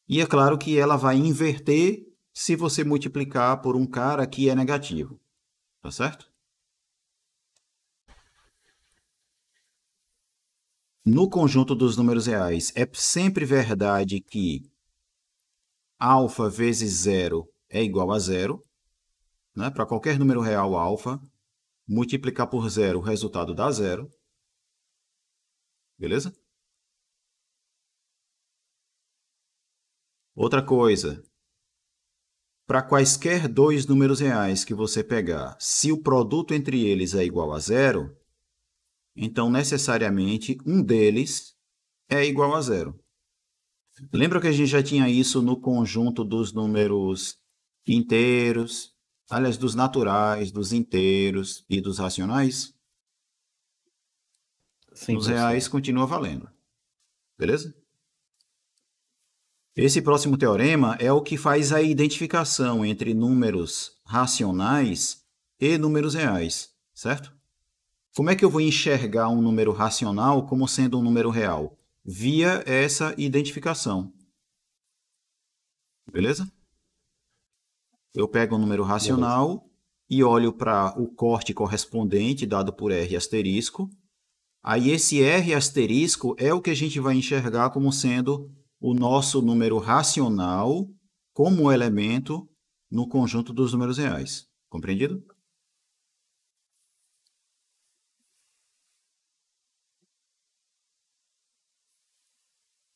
E é claro que ela vai inverter se você multiplicar por um cara que é negativo, tá certo? No conjunto dos números reais, é sempre verdade que alfa vezes zero é igual a zero, né? Para qualquer número real alfa, multiplicar por zero, o resultado dá zero. Beleza? Outra coisa, para quaisquer dois números reais que você pegar, se o produto entre eles é igual a zero, então necessariamente um deles é igual a zero. Lembra que a gente já tinha isso no conjunto dos números inteiros Aliás, dos naturais, dos inteiros e dos racionais, Sim, os professor. reais continua valendo. Beleza? Esse próximo teorema é o que faz a identificação entre números racionais e números reais, certo? Como é que eu vou enxergar um número racional como sendo um número real? Via essa identificação. Beleza? Eu pego um número racional e olho para o corte correspondente dado por R asterisco. Aí esse R asterisco é o que a gente vai enxergar como sendo o nosso número racional como elemento no conjunto dos números reais. Compreendido?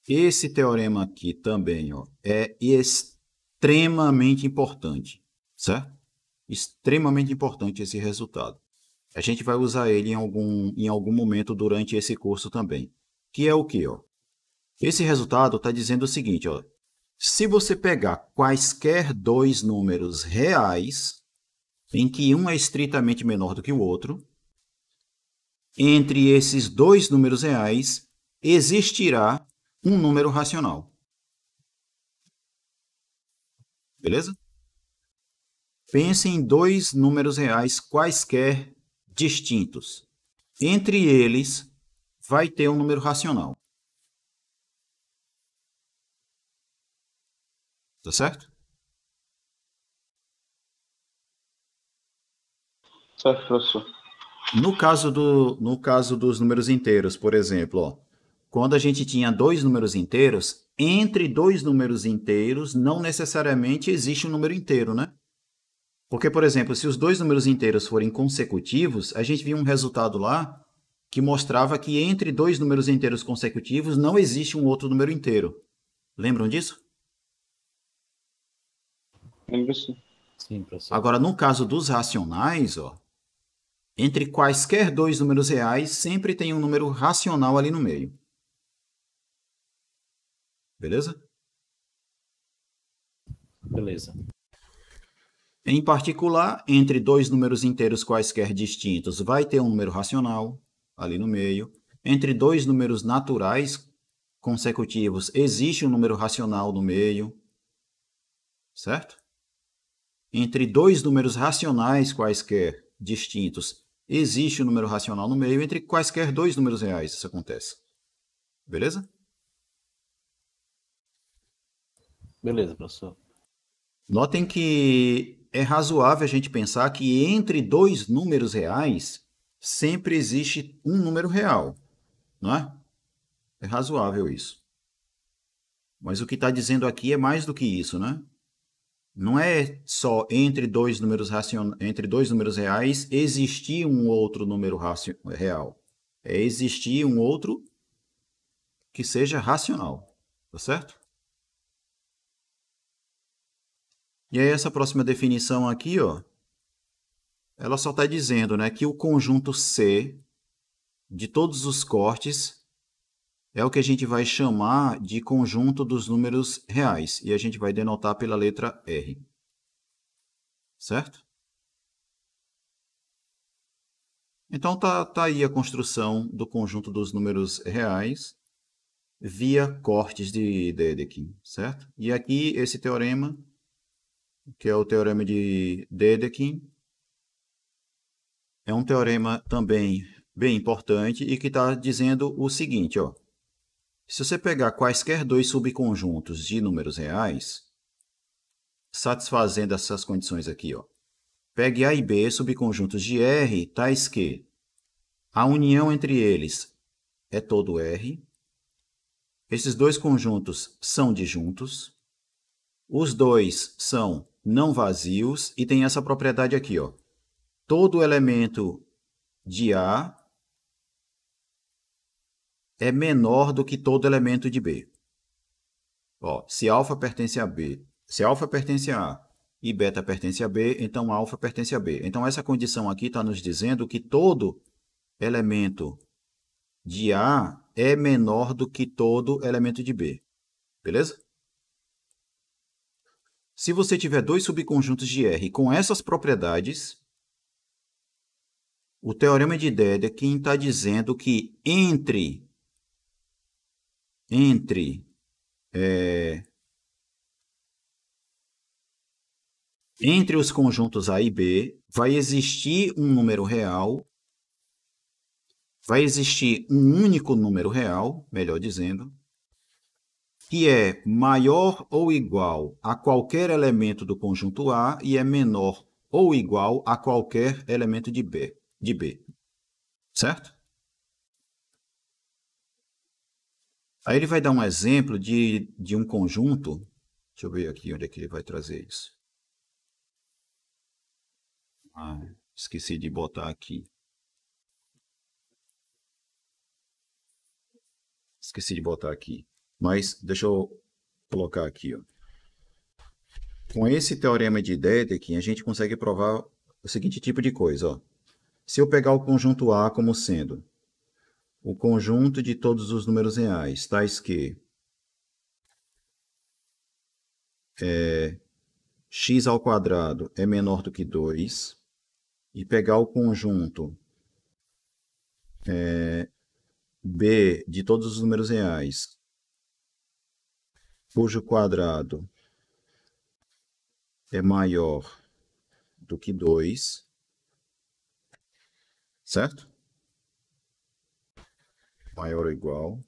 Esse teorema aqui também, ó, é extremamente importante, certo? Extremamente importante esse resultado. A gente vai usar ele em algum momento durante esse curso também. Que é o quê? Ó? Esse resultado está dizendo o seguinte, ó, se você pegar quaisquer dois números reais, em que um é estritamente menor do que o outro, entre esses dois números reais existirá um número racional. Beleza? Pense em dois números reais quaisquer distintos. Entre eles vai ter um número racional. Tá certo? Certo, professor. No caso dos números inteiros, por exemplo, ó, quando a gente tinha dois números inteiros, entre dois números inteiros não necessariamente existe um número inteiro, né? Porque, por exemplo, se os dois números inteiros forem consecutivos, a gente viu um resultado lá que mostrava que entre dois números inteiros consecutivos não existe um outro número inteiro. Lembram disso? Lembro sim. Sim, professor. Agora, no caso dos racionais, ó, entre quaisquer dois números reais, sempre tem um número racional ali no meio. Beleza? Beleza. Em particular, entre dois números inteiros quaisquer distintos, vai ter um número racional ali no meio. Entre dois números naturais consecutivos, existe um número racional no meio. Certo? Entre dois números racionais quaisquer distintos, existe um número racional no meio. Entre quaisquer dois números reais, isso acontece. Beleza? Beleza, professor. Notem que é razoável a gente pensar que entre dois números reais sempre existe um número real, não é? É razoável isso. Mas o que está dizendo aqui é mais do que isso, né? Não é só entre dois números reais existir um outro número real. É existir um outro que seja racional, tá certo? E aí essa próxima definição aqui, ó, ela só está dizendo, né, que o conjunto C de todos os cortes é o que a gente vai chamar de conjunto dos números reais. E a gente vai denotar pela letra R. Certo? Então tá aí a construção do conjunto dos números reais via cortes de Dedekind, certo? E aqui esse teorema, que é o teorema de Dedekind, é um teorema também bem importante e que está dizendo o seguinte, ó. Se você pegar quaisquer dois subconjuntos de números reais, satisfazendo essas condições aqui, ó, pegue A e B, subconjuntos de R, tais que a união entre eles é todo R, esses dois conjuntos são disjuntos, os dois são não vazios e tem essa propriedade aqui, ó, todo elemento de A é menor do que todo elemento de B. Ó, se alfa pertence a B, se alfa pertence a A e beta pertence a B, então alfa pertence a B. Então essa condição aqui está nos dizendo que todo elemento de A é menor do que todo elemento de B. Beleza? Se você tiver dois subconjuntos de R com essas propriedades, o teorema de Dedekind está dizendo que entre os conjuntos A e B, vai existir um número real, vai existir um único número real, melhor dizendo, que é maior ou igual a qualquer elemento do conjunto A e é menor ou igual a qualquer elemento de B. Certo? Aí ele vai dar um exemplo de um conjunto. Deixa eu ver aqui onde é que ele vai trazer isso. Esqueci de botar aqui. Mas deixa eu colocar aqui. Ó. Com esse teorema de Dedekind, a gente consegue provar o seguinte tipo de coisa. Ó. Se eu pegar o conjunto A como sendo o conjunto de todos os números reais, tais que x ao quadrado é menor do que 2, e pegar o conjunto B de todos os números reais, cujo quadrado é maior do que 2, certo? Maior ou igual.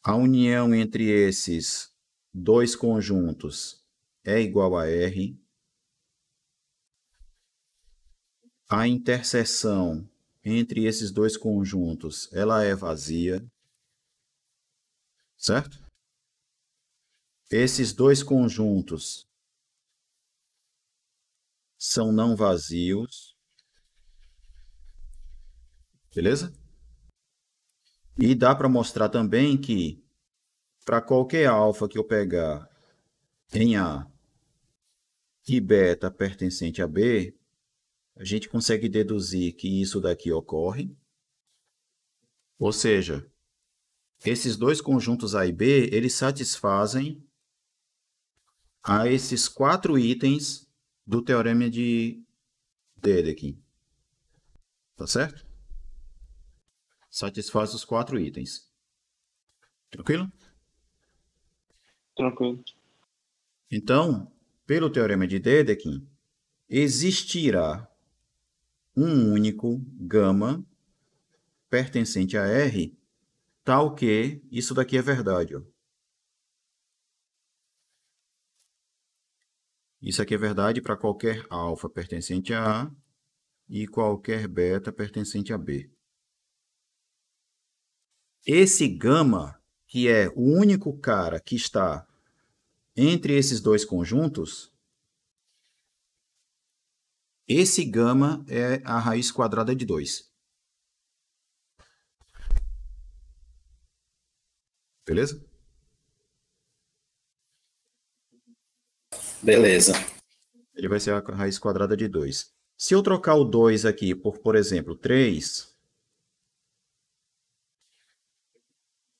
A união entre esses dois conjuntos é igual a R. A interseção entre esses dois conjuntos, ela é vazia. Certo? Esses dois conjuntos são não vazios. Beleza? E dá para mostrar também que, para qualquer alfa que eu pegar em A e beta pertencente a B, a gente consegue deduzir que isso daqui ocorre. Ou seja, esses dois conjuntos A e B, eles satisfazem a esses 4 itens do teorema de Dedekind. Tá certo? Satisfaz os 4 itens. Tranquilo? Tranquilo. Então, pelo teorema de Dedekind, existirá um único gama pertencente a R, tal que isso daqui é verdade. Ó. Isso aqui é verdade para qualquer alfa pertencente a A e qualquer beta pertencente a B. Esse gama, que é o único cara que está entre esses dois conjuntos, esse gama é a raiz quadrada de 2. Beleza? Beleza. Ele vai ser a raiz quadrada de 2. Se eu trocar o 2 aqui por exemplo, 3,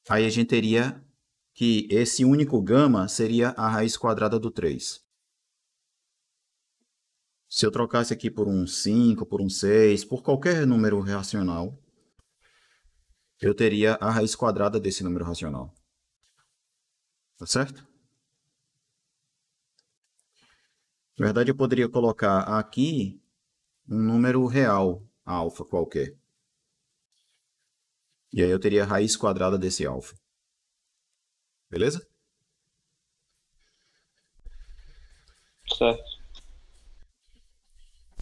aí a gente teria que esse único gama seria a raiz quadrada do 3. Se eu trocasse aqui por um 5, por um 6, por qualquer número racional, eu teria a raiz quadrada desse número racional. Tá certo? Na verdade, eu poderia colocar aqui um número real, alfa qualquer. E aí eu teria a raiz quadrada desse alfa. Beleza? Certo.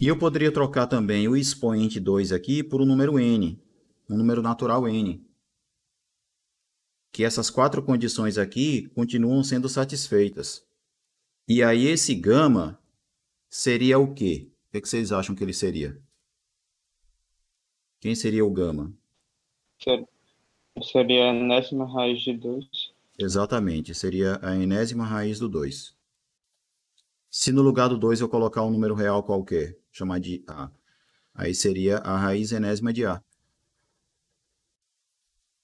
E eu poderia trocar também o expoente 2 aqui por um número n, um número natural n. Que essas 4 condições aqui continuam sendo satisfeitas. E aí esse gama seria o quê? O que vocês acham que ele seria? Quem seria o gama? Seria a enésima raiz de 2. Exatamente, seria a enésima raiz do 2. Se no lugar do 2 eu colocar um número real qualquer, chamar de A, aí seria a raiz enésima de A.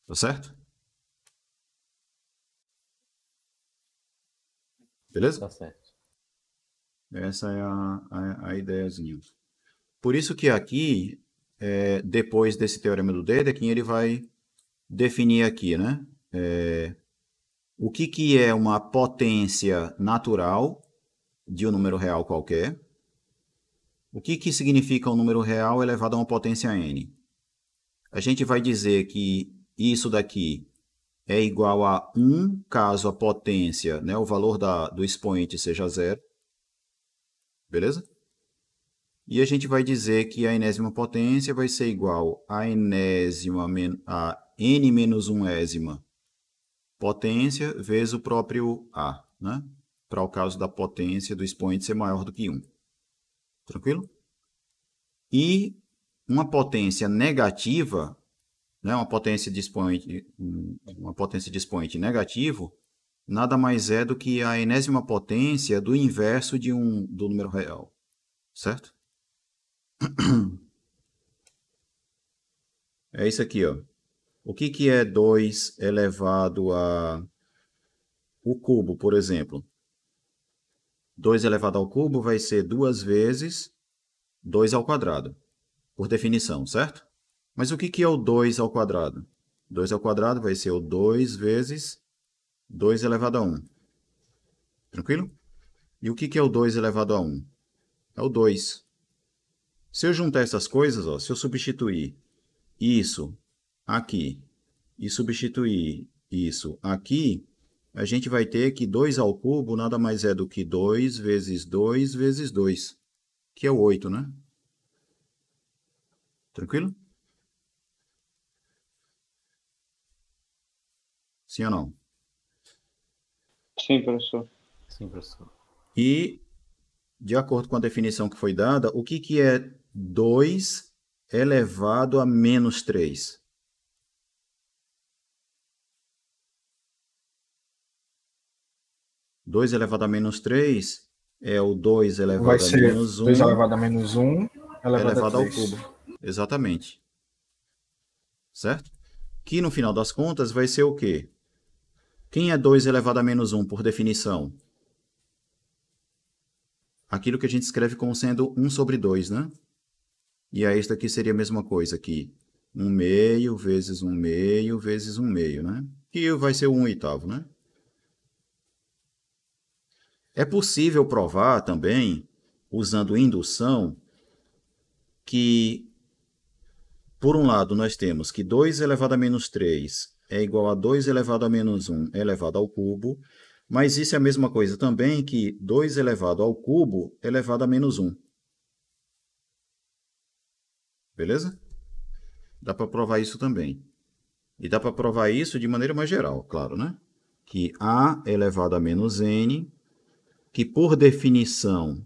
Tá certo? Beleza? Tá certo. Essa é a ideiazinha. Por isso que aqui, depois desse teorema do Dedekind, ele vai definir aqui, né? O que é uma potência natural de um número real qualquer. O que significa um número real elevado a uma potência n? A gente vai dizer que isso daqui é igual a 1 caso a potência, né, o valor do expoente seja zero. Beleza? E a gente vai dizer que a enésima potência vai ser igual a n menos 1ésima potência vezes o próprio A, né? Para o caso da potência do expoente ser maior do que 1. Tranquilo? E uma potência negativa, né, uma potência de expoente negativo, nada mais é do que a enésima potência do inverso do número real. Certo? É isso aqui, ó. O que é 2 elevado a o cubo, por exemplo? 2 elevado ao cubo vai ser 2 vezes 2 ao quadrado, por definição, certo? Mas o que é o 2 ao quadrado? 2 ao quadrado vai ser o 2 vezes 2 elevado a 1. Tranquilo? E o que é o 2 elevado a 1? É o 2. Se eu juntar essas coisas, ó, se eu substituir isso aqui e substituir isso aqui, a gente vai ter que 2 ao cubo nada mais é do que 2 vezes 2 vezes 2, que é o 8, né? Tranquilo? Sim ou não? Sim, professor. Sim, professor. E, de acordo com a definição que foi dada, o que é 2 elevado a menos 3? Dois elevado a menos 3 é o 2 elevado Vai a ser menos 1 2 elevado a menos 1 elevado a ao 3. cubo. Exatamente. Certo? Que no final das contas vai ser o quê? Quem é 2 elevado a menos 1 por definição? Aquilo que a gente escreve como sendo 1 sobre 2, né? E aí isso daqui seria a mesma coisa aqui. 1 meio vezes 1 meio vezes 1 meio, né? Que vai ser o 1/8, né? É possível provar também, usando indução, que, por um lado, nós temos que 2 elevado a menos 3 é igual a 2 elevado a menos 1 elevado ao cubo, mas isso é a mesma coisa também que 2 elevado ao cubo elevado a menos 1. Beleza? Dá para provar isso também. E dá para provar isso de maneira mais geral, claro, né? Que A elevado a menos N, que por definição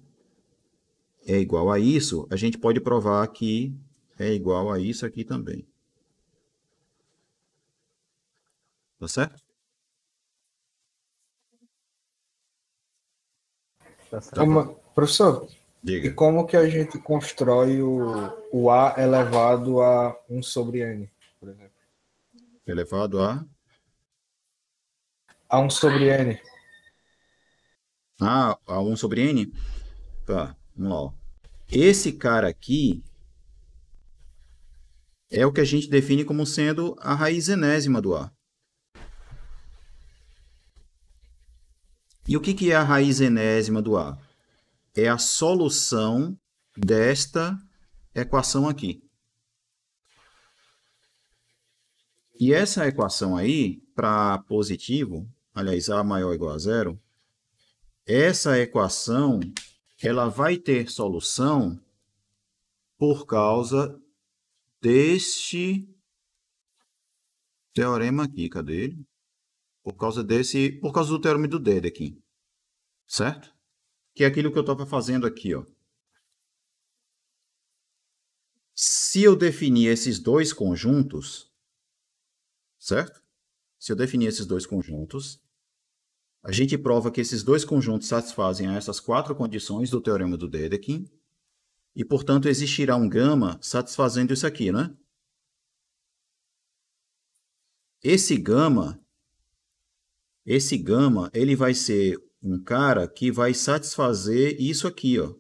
é igual a isso, a gente pode provar que é igual a isso aqui também. Tá certo? Tá certo. Professor, Diga. e como que a gente constrói o A elevado a 1 sobre N, por exemplo? Elevado a... A 1 sobre N. Ah, a 1 sobre N? Tá, vamos lá. Ó. Esse cara aqui é o que a gente define como sendo a raiz enésima do A. E o que é a raiz enésima do A? É a solução desta equação aqui. E essa equação aí, para positivo, aliás, A maior ou igual a zero, essa equação ela vai ter solução por causa deste teorema aqui. Cadê ele? Por causa do teorema do Dedekind. Certo? Que é aquilo que eu estava fazendo aqui, ó. Se eu definir esses dois conjuntos, certo? Se eu definir esses dois conjuntos, a gente prova que esses dois conjuntos satisfazem a essas 4 condições do teorema do Dedekind, e, portanto, existirá um gama satisfazendo isso aqui, né? Esse gama, ele vai ser um cara que vai satisfazer isso aqui, ó.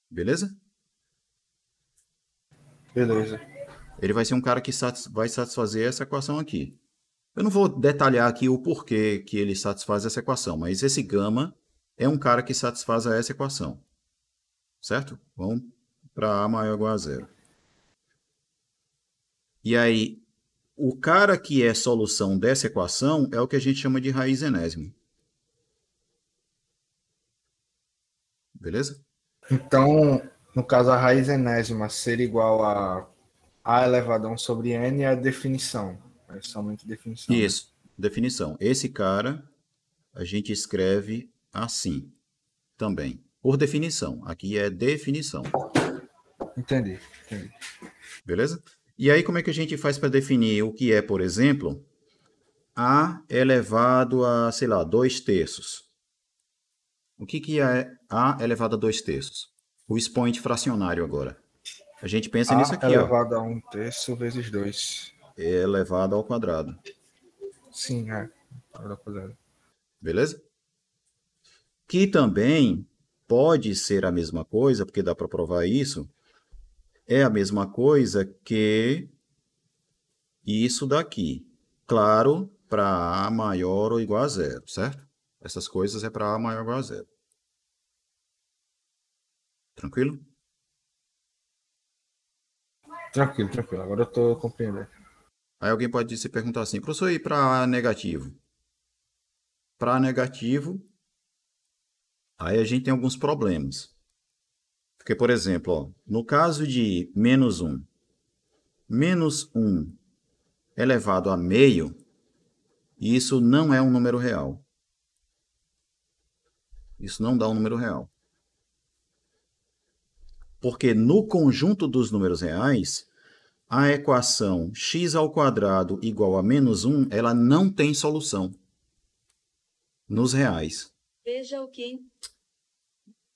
Beleza? Beleza. Ele vai ser um cara que vai satisfazer essa equação aqui. Eu não vou detalhar aqui o porquê que ele satisfaz essa equação, mas esse gama é um cara que satisfaz essa equação. Certo? Vamos para A maior ou igual a zero. E aí, o cara que é solução dessa equação é o que a gente chama de raiz enésima. Beleza? Então, no caso, a raiz enésima ser igual a elevado a 1 sobre n é a definição. É somente definição. Isso, definição. Esse cara a gente escreve assim também. Por definição. Aqui é definição. Entendi. Beleza? E aí, como é que a gente faz para definir o que é, por exemplo, A elevado a, sei lá, 2/3? O que é A elevado a 2/3? O expoente fracionário agora. A gente pensa nisso aqui, A elevado a 1/3 vezes 2. É elevado ao quadrado. Sim, é. Ao quadrado. Beleza? Que também pode ser a mesma coisa, porque dá para provar isso, é a mesma coisa que isso daqui. Claro, para A maior ou igual a zero, certo? Essas coisas é para A maior ou igual a zero. Tranquilo? Tranquilo. Agora eu estou compreendendo. Aí alguém pode se perguntar assim, professor, e para A negativo? Para A negativo, aí a gente tem alguns problemas. Porque, por exemplo, ó, no caso de menos 1 elevado a meio, isso não é um número real. Isso não dá um número real. Porque no conjunto dos números reais, a equação x² igual a menos 1, ela não tem solução nos reais. Veja o que...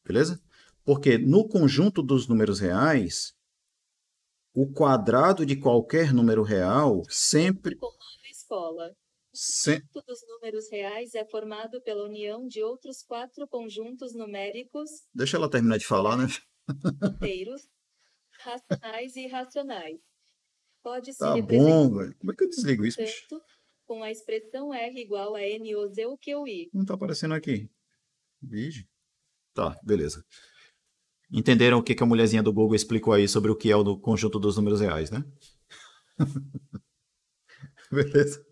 Beleza? Porque no conjunto dos números reais, o quadrado de qualquer número real sempre... Como na escola. O conjunto dos números reais é formado pela união de outros 4 conjuntos numéricos... Deixa ela terminar de falar, né? ...inteiros, racionais e irracionais. Pode-se Tá representar... bom, velho. Como é que eu desligo isso, bicho? Com a expressão R igual a N ou Z o que eu I. Não tá aparecendo aqui. Vixe. Tá, beleza. Entenderam o que a mulherzinha do Google explicou aí sobre o que é o conjunto dos números reais, né? Beleza?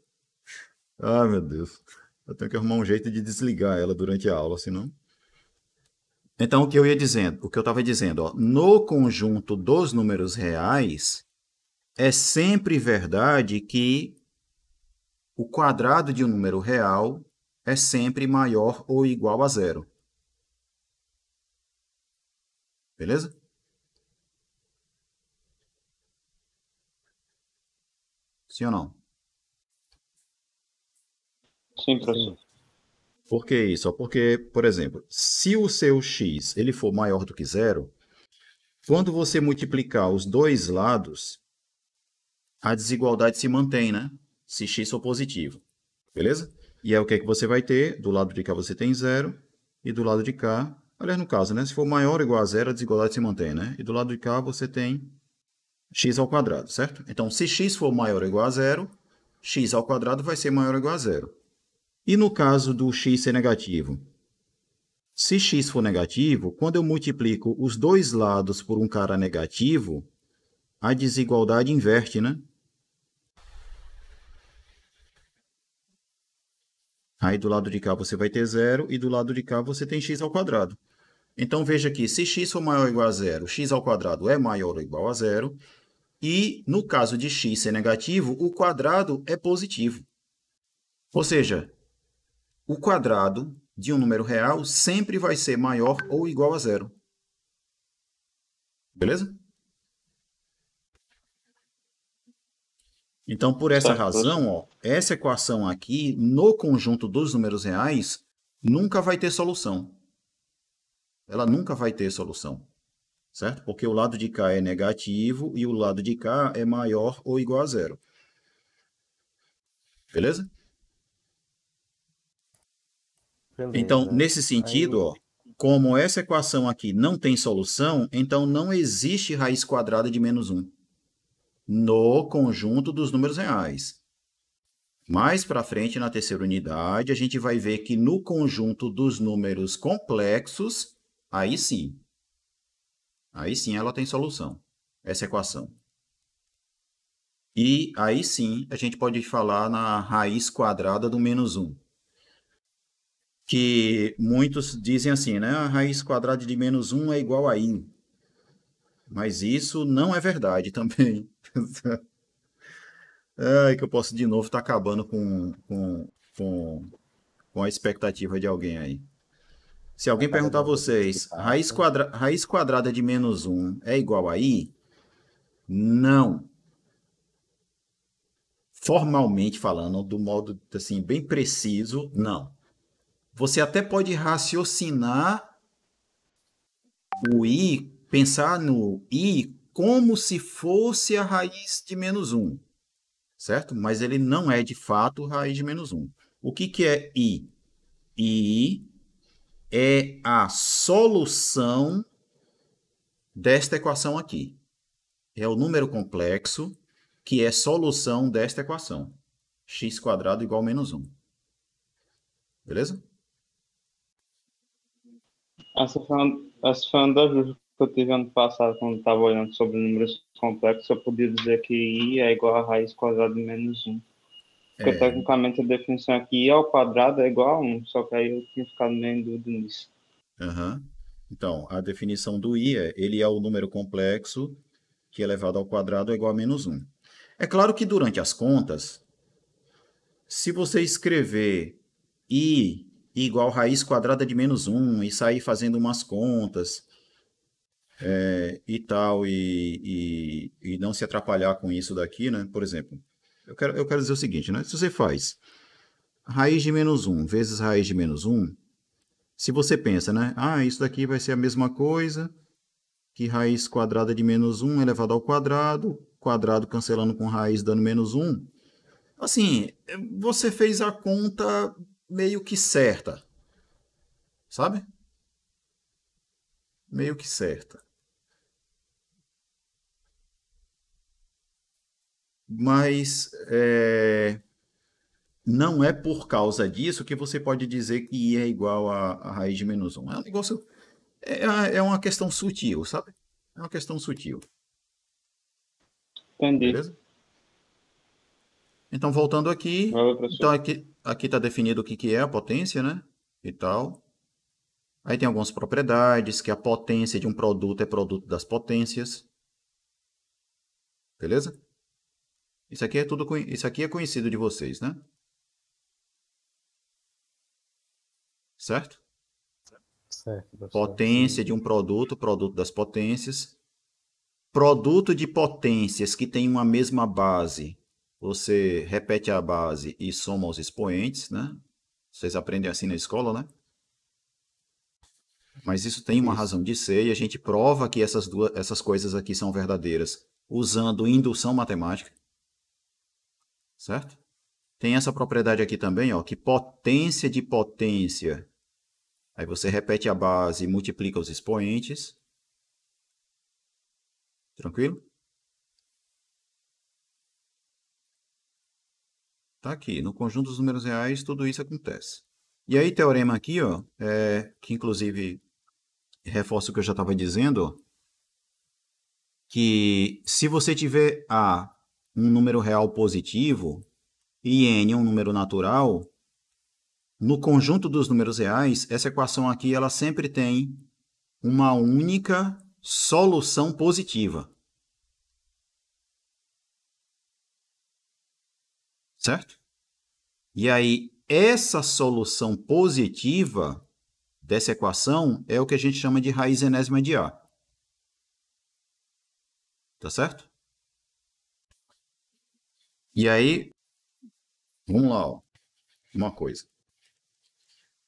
Ah, meu Deus. Eu tenho que arrumar um jeito de desligar ela durante a aula, senão... Então, o que eu ia dizendo? O que eu estava dizendo, ó, no conjunto dos números reais, é sempre verdade que o quadrado de um número real é sempre maior ou igual a zero. Beleza? Sim ou não? Sim, professor. Por que isso? Porque, por exemplo, se o seu x ele for maior do que zero, quando você multiplicar os dois lados, a desigualdade se mantém, né? Se x for positivo. Beleza? E é o que é que você vai ter? Do lado de cá você tem zero, e do lado de cá... Aliás, no caso, né? Se for maior ou igual a zero, a desigualdade se mantém, né? E do lado de cá você tem x ao quadrado, certo? Então, se x for maior ou igual a zero, x ao quadrado vai ser maior ou igual a zero. E no caso do x ser negativo? Se x for negativo, quando eu multiplico os dois lados por um cara negativo, a desigualdade inverte, né? Aí do lado de cá você vai ter zero e do lado de cá você tem x ao quadrado. Então veja aqui, se x for maior ou igual a zero, x ao quadrado é maior ou igual a zero. E no caso de x ser negativo, o quadrado é positivo. Ou seja, o quadrado de um número real sempre vai ser maior ou igual a zero. Beleza? Então, por essa razão, ó, essa equação aqui, no conjunto dos números reais, nunca vai ter solução. Ela nunca vai ter solução, certo? Porque o lado de cá é negativo e o lado de cá é maior ou igual a zero. Beleza? Beleza. Então, nesse sentido, ó, como essa equação aqui não tem solução, então não existe raiz quadrada de menos 1 no conjunto dos números reais. Mais para frente, na terceira unidade, a gente vai ver que no conjunto dos números complexos, aí sim ela tem solução, essa equação. E aí sim a gente pode falar na raiz quadrada do menos 1. Que muitos dizem assim, né? A raiz quadrada de menos 1 é igual a i. Mas isso não é verdade também. É que eu posso de novo estar acabando com a expectativa de alguém aí. Se alguém perguntar a vocês, raiz quadrada de menos 1 é igual a i? Não. Formalmente falando, do modo assim, bem preciso, não. Você até pode raciocinar o i, pensar no i como se fosse a raiz de menos 1, certo? Mas ele não é de fato raiz de menos 1. O que é i? I é a solução desta equação aqui. É o número complexo que é solução desta equação. X² igual a menos 1. Beleza? Essa foi uma das dúvidas que eu tive ano passado, quando eu estava olhando sobre números complexos. Eu podia dizer que i é igual a raiz quadrada de menos 1. Porque tecnicamente a definição aqui, i ao quadrado é igual a 1, só que aí eu tinha ficado meio em dúvida nisso. Então, a definição do i ele é o número complexo que elevado ao quadrado é igual a menos 1. É claro que durante as contas, se você escrever i igual raiz quadrada de menos 1 e sair fazendo umas contas e tal, e não se atrapalhar com isso daqui, né? Por exemplo, eu quero dizer o seguinte, né? Se você faz raiz de menos 1 vezes raiz de menos 1, se você pensa, né? Isso daqui vai ser a mesma coisa que raiz quadrada de menos 1 elevado ao quadrado cancelando com raiz dando menos 1. Assim, você fez a conta meio que certa, sabe? Meio que certa. Mas não é por causa disso que você pode dizer que i é igual a raiz de menos 1. É um negócio, é uma questão sutil, sabe? É uma questão sutil. Entendi. Beleza? Então, voltando aqui, então aqui está definido o que é a potência, né? E tal. Aí tem algumas propriedades, que a potência de um produto é produto das potências. Beleza? Isso aqui é conhecido de vocês, né? Certo? Certo. Potência de um produto, produto das potências. Produto de potências que tem uma mesma base. Você repete a base e soma os expoentes, né? Vocês aprendem assim na escola, né? Mas isso tem uma razão de ser e a gente prova que essas coisas aqui são verdadeiras usando indução matemática. Certo? Tem essa propriedade aqui também, ó, que potência de potência. Aí você repete a base e multiplica os expoentes. Tranquilo? Tá aqui, no conjunto dos números reais, tudo isso acontece. E aí, teorema aqui, ó, que inclusive reforça o que eu já estava dizendo, ó, que se você tiver A, um número real positivo, e N, um número natural, no conjunto dos números reais, essa equação aqui, ela sempre tem uma única solução positiva. Certo? E aí, essa solução positiva dessa equação é o que a gente chama de raiz enésima de A. Tá certo? E aí, vamos lá, ó, uma coisa.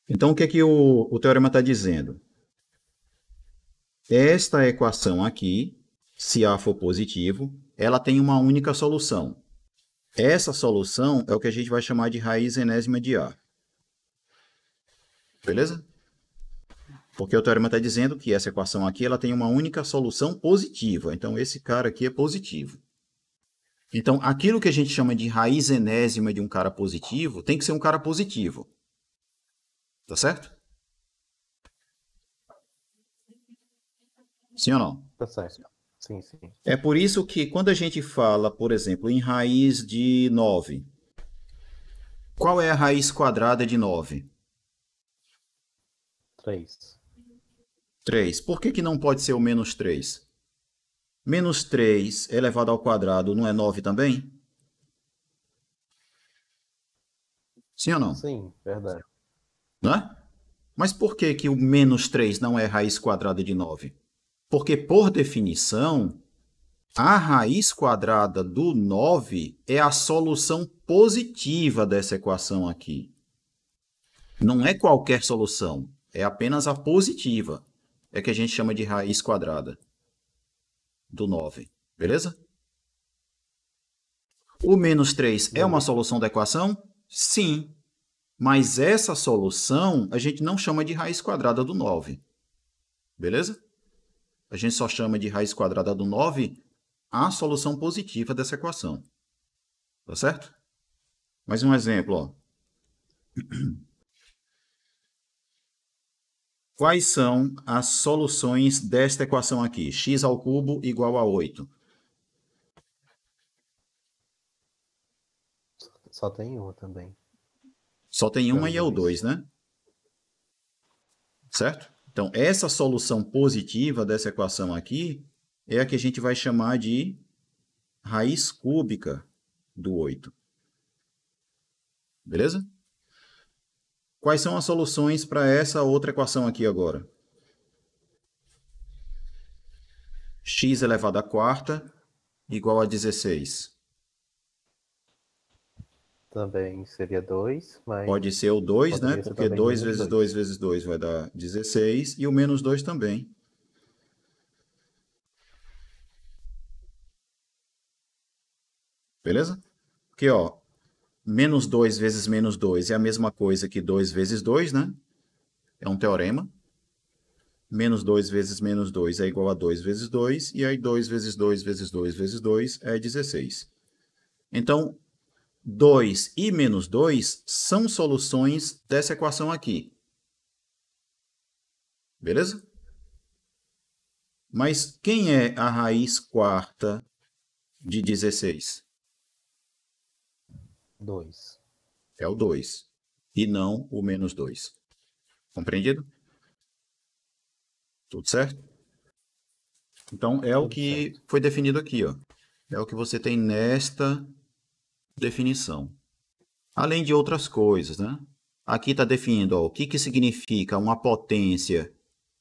Então, o que é que o teorema está dizendo? Esta equação aqui, se A for positivo, ela tem uma única solução. Essa solução é o que a gente vai chamar de raiz enésima de A. Beleza? Porque o teorema está dizendo que essa equação aqui ela tem uma única solução positiva. Então, esse cara aqui é positivo. Então, aquilo que a gente chama de raiz enésima de um cara positivo tem que ser um cara positivo. Tá certo? Sim ou não? Tá certo. Sim, sim. É por isso que quando a gente fala, por exemplo, em raiz de 9, qual é a raiz quadrada de 9? 3. 3. Por que que não pode ser o menos 3? Menos 3 elevado ao quadrado não é 9 também? Sim ou não? Sim, verdade. Não é? Mas por que que o menos 3 não é raiz quadrada de 9? Porque, por definição, a raiz quadrada do 9 é a solução positiva dessa equação aqui. Não é qualquer solução, é apenas a positiva. É que a gente chama de raiz quadrada do 9. Beleza? O menos 3 é uma solução da equação? Sim. Mas essa solução a gente não chama de raiz quadrada do 9. Beleza? A gente só chama de raiz quadrada do 9 a solução positiva dessa equação. Tá certo? Mais um exemplo, ó. Quais são as soluções desta equação aqui? X ao cubo igual a 8. Só tem uma também. Só tem uma e é o 2, né? Certo? Então, essa solução positiva dessa equação aqui é a que a gente vai chamar de raiz cúbica do 8. Beleza? Quais são as soluções para essa outra equação aqui agora? X elevado à quarta igual a 16. Também seria 2, mas... Pode ser o 2, né? poderia ser Porque também 2 menos vezes 2 dois. vezes 2 vai dar 16. E o menos 2 também. Beleza? Porque, ó, menos 2 vezes menos 2 é a mesma coisa que 2 vezes 2, né? É um teorema. Menos 2 vezes menos 2 é igual a 2 vezes 2. E aí 2 vezes 2 vezes 2 vezes 2 é 16. Então, 2 e menos 2 são soluções dessa equação aqui. Beleza? Mas quem é a raiz quarta de 16? 2. É o 2. E não o menos 2. Compreendido? Tudo certo? Então, é o que foi definido aqui, ó. É o que você tem nesta definição. Além de outras coisas, né? Aqui está definindo, ó, o que significa uma potência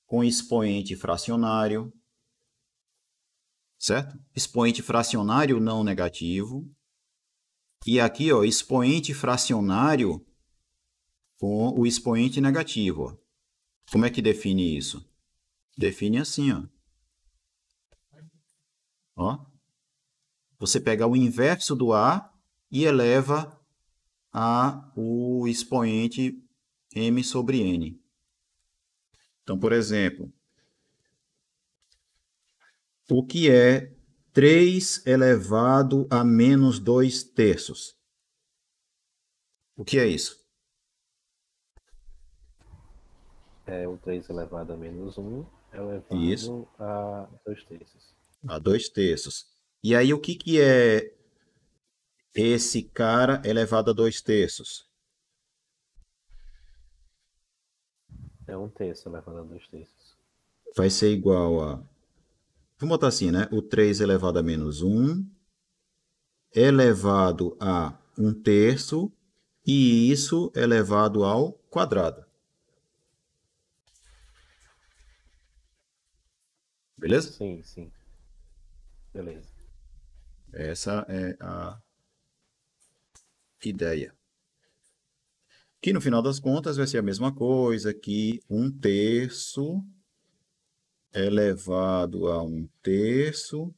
com expoente fracionário. Certo? Expoente fracionário não negativo. E aqui, ó, expoente fracionário com o expoente negativo. Ó. Como é que define isso? Define assim, ó. Ó. Você pega o inverso do A e eleva o expoente m sobre n. Então, por exemplo, o que é 3 elevado a menos 2 terços? O que é isso? É o 3 elevado a menos 1 elevado Isso. a 2 terços. A 2 terços. E aí, o que é esse cara elevado a 2 terços? É 1 terço elevado a 2 terços. Vai ser igual a... Vamos botar assim, né? O 3 elevado a menos 1 elevado a 1 terço e isso elevado ao quadrado. Beleza? Sim, sim. Beleza. Essa é a ideia. Que no final das contas vai ser a mesma coisa que 1 terço elevado a 1 terço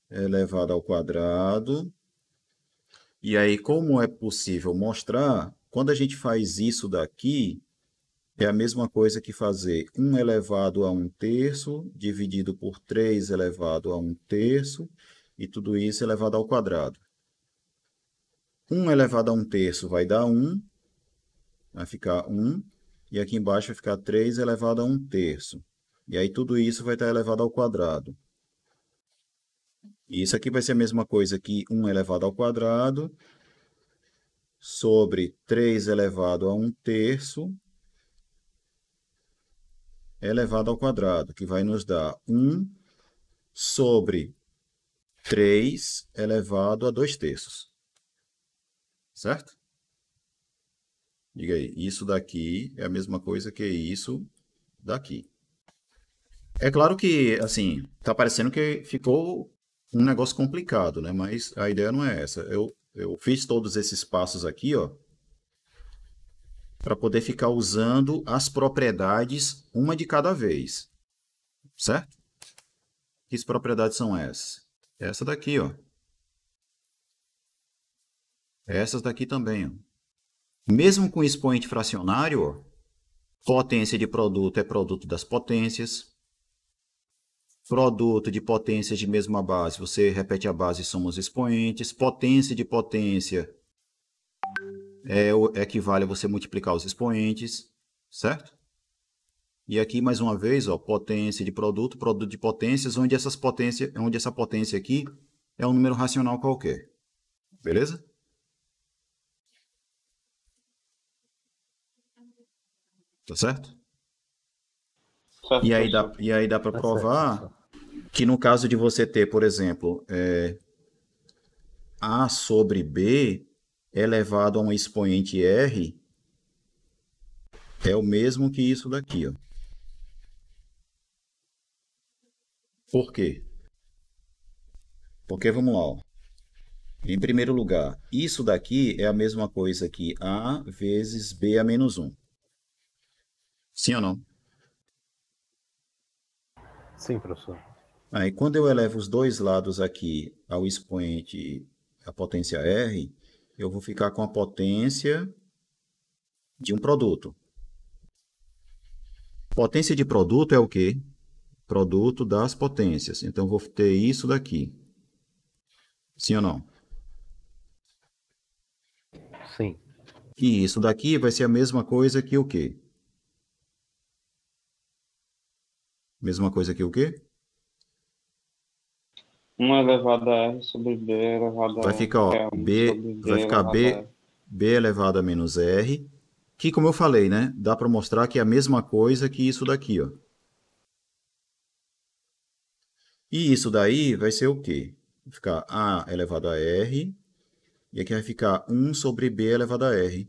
elevado ao quadrado E aí, como é possível mostrar, quando a gente faz isso daqui, é a mesma coisa que fazer 1 elevado a 1/3 dividido por 3 elevado a 1/3 e tudo isso elevado ao quadrado. 1 elevado a 1/3 vai dar 1, vai ficar 1, e aqui embaixo vai ficar 3 elevado a 1/3. E aí tudo isso vai estar elevado ao quadrado. E isso aqui vai ser a mesma coisa que 1 elevado ao quadrado sobre 3 elevado a 1/3 elevado ao quadrado, que vai nos dar 1 sobre 3 elevado a 2/3. Certo? Diga aí, isso daqui é a mesma coisa que isso daqui. É claro que, assim, tá parecendo que ficou um negócio complicado, né? Mas a ideia não é essa. Eu fiz todos esses passos aqui, ó, para poder ficar usando as propriedades uma de cada vez. Certo? Que propriedades são essas? Essa daqui, ó. Essas daqui também, ó. Mesmo com expoente fracionário, ó, potência de produto é produto das potências. Produto de potências de mesma base, você repete a base e soma os expoentes. Potência de potência equivale a você multiplicar os expoentes, certo? E aqui, mais uma vez, ó, potência de produto, produto de potências, onde essa potência aqui é um número racional qualquer. Beleza? Tá certo? E aí dá para provar que no caso de você ter, por exemplo, A sobre B elevado a um expoente R é o mesmo que isso daqui, ó. Por quê? Porque, vamos lá, ó. Em primeiro lugar, isso daqui é a mesma coisa que A vezes B a menos 1. Sim ou não? Sim, professor. Aí, quando eu elevo os dois lados aqui ao expoente, a potência R, eu vou ficar com a potência de um produto. Potência de produto é o quê? Produto das potências. Então, eu vou ter isso daqui. Sim ou não? Sim. E isso daqui vai ser a mesma coisa que o quê? Mesma coisa que o quê? 1 elevado a R sobre B elevado a Vai R. ficar, ó, É 1 sobre B vai ficar elevado a R. B elevado a menos R, que, como eu falei, né, dá para mostrar que é a mesma coisa que isso daqui, ó. E isso daí vai ser o quê? Vai ficar A elevado a R, e aqui vai ficar 1 sobre B elevado a R.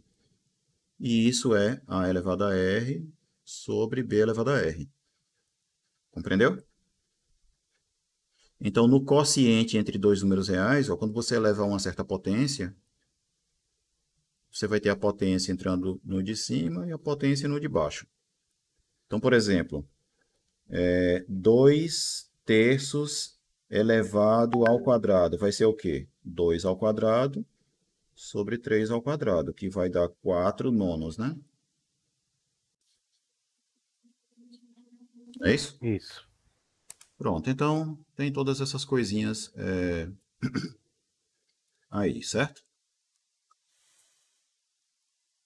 E isso é A elevado a R sobre B elevado a R. Compreendeu? Então, no quociente entre dois números reais, ó, quando você eleva a uma certa potência, você vai ter a potência entrando no de cima e a potência no de baixo. Então, por exemplo, 2/3 elevado ao quadrado vai ser o quê? 2 ao quadrado sobre 3 ao quadrado, que vai dar 4/9, né? É isso? Isso. Pronto, então tem todas essas coisinhas aí, certo?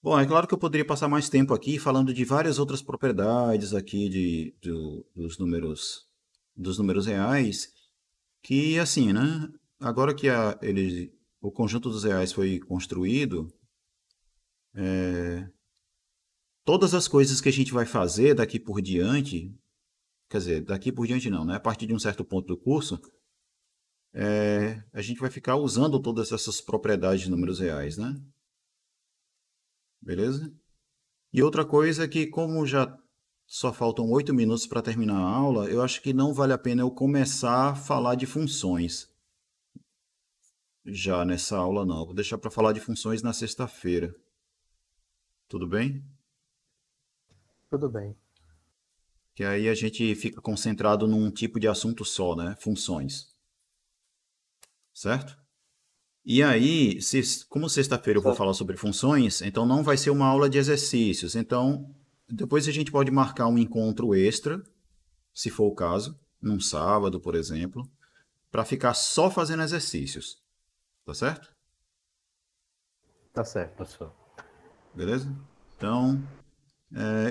Bom, é claro que eu poderia passar mais tempo aqui falando de várias outras propriedades aqui dos números reais, que assim, né? Agora que o conjunto dos reais foi construído, todas as coisas que a gente vai fazer daqui por diante, quer dizer, daqui por diante não, né? A partir de um certo ponto do curso, a gente vai ficar usando todas essas propriedades de números reais, né? Beleza? E outra coisa é que, como já só faltam 8 minutos para terminar a aula, eu acho que não vale a pena eu começar a falar de funções. Já nessa aula não. Vou deixar para falar de funções na sexta-feira. Tudo bem? Tudo bem. Que aí a gente fica concentrado num tipo de assunto só, né? Funções. Certo? E aí, como sexta-feira eu vou Certo. falar sobre funções, então não vai ser uma aula de exercícios. Então, depois a gente pode marcar um encontro extra, se for o caso, num sábado, por exemplo, para ficar só fazendo exercícios. Tá certo? Tá certo, professor. Beleza? Então,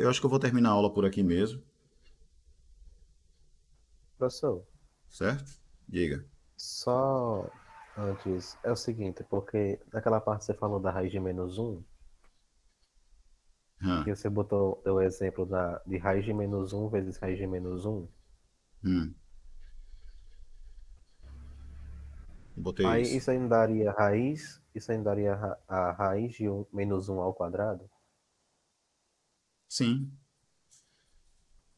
eu acho que eu vou terminar a aula por aqui mesmo, Professor, certo? Diga. só antes, é o seguinte, porque naquela parte que você falou da raiz de -1, Ah, que você deu o exemplo de raiz de -1 vezes raiz de -1, hum, botei aí isso. isso ainda daria raiz, isso ainda daria a raiz de -1 ao quadrado, Sim.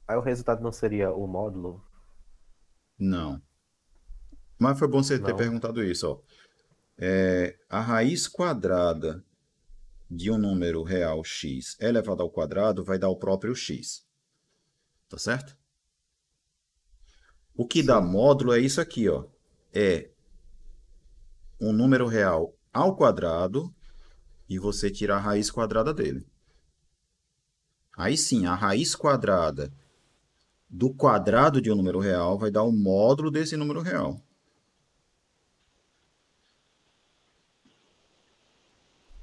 aí o resultado não seria o módulo, Não. Mas foi bom você ter não? perguntado isso, ó. A raiz quadrada de um número real x elevado ao quadrado vai dar o próprio x. Tá certo? O que dá Sim. módulo é isso aqui, ó. É um número real ao quadrado e você tira a raiz quadrada dele. Aí sim, a raiz quadrada do quadrado de um número real vai dar o módulo desse número real.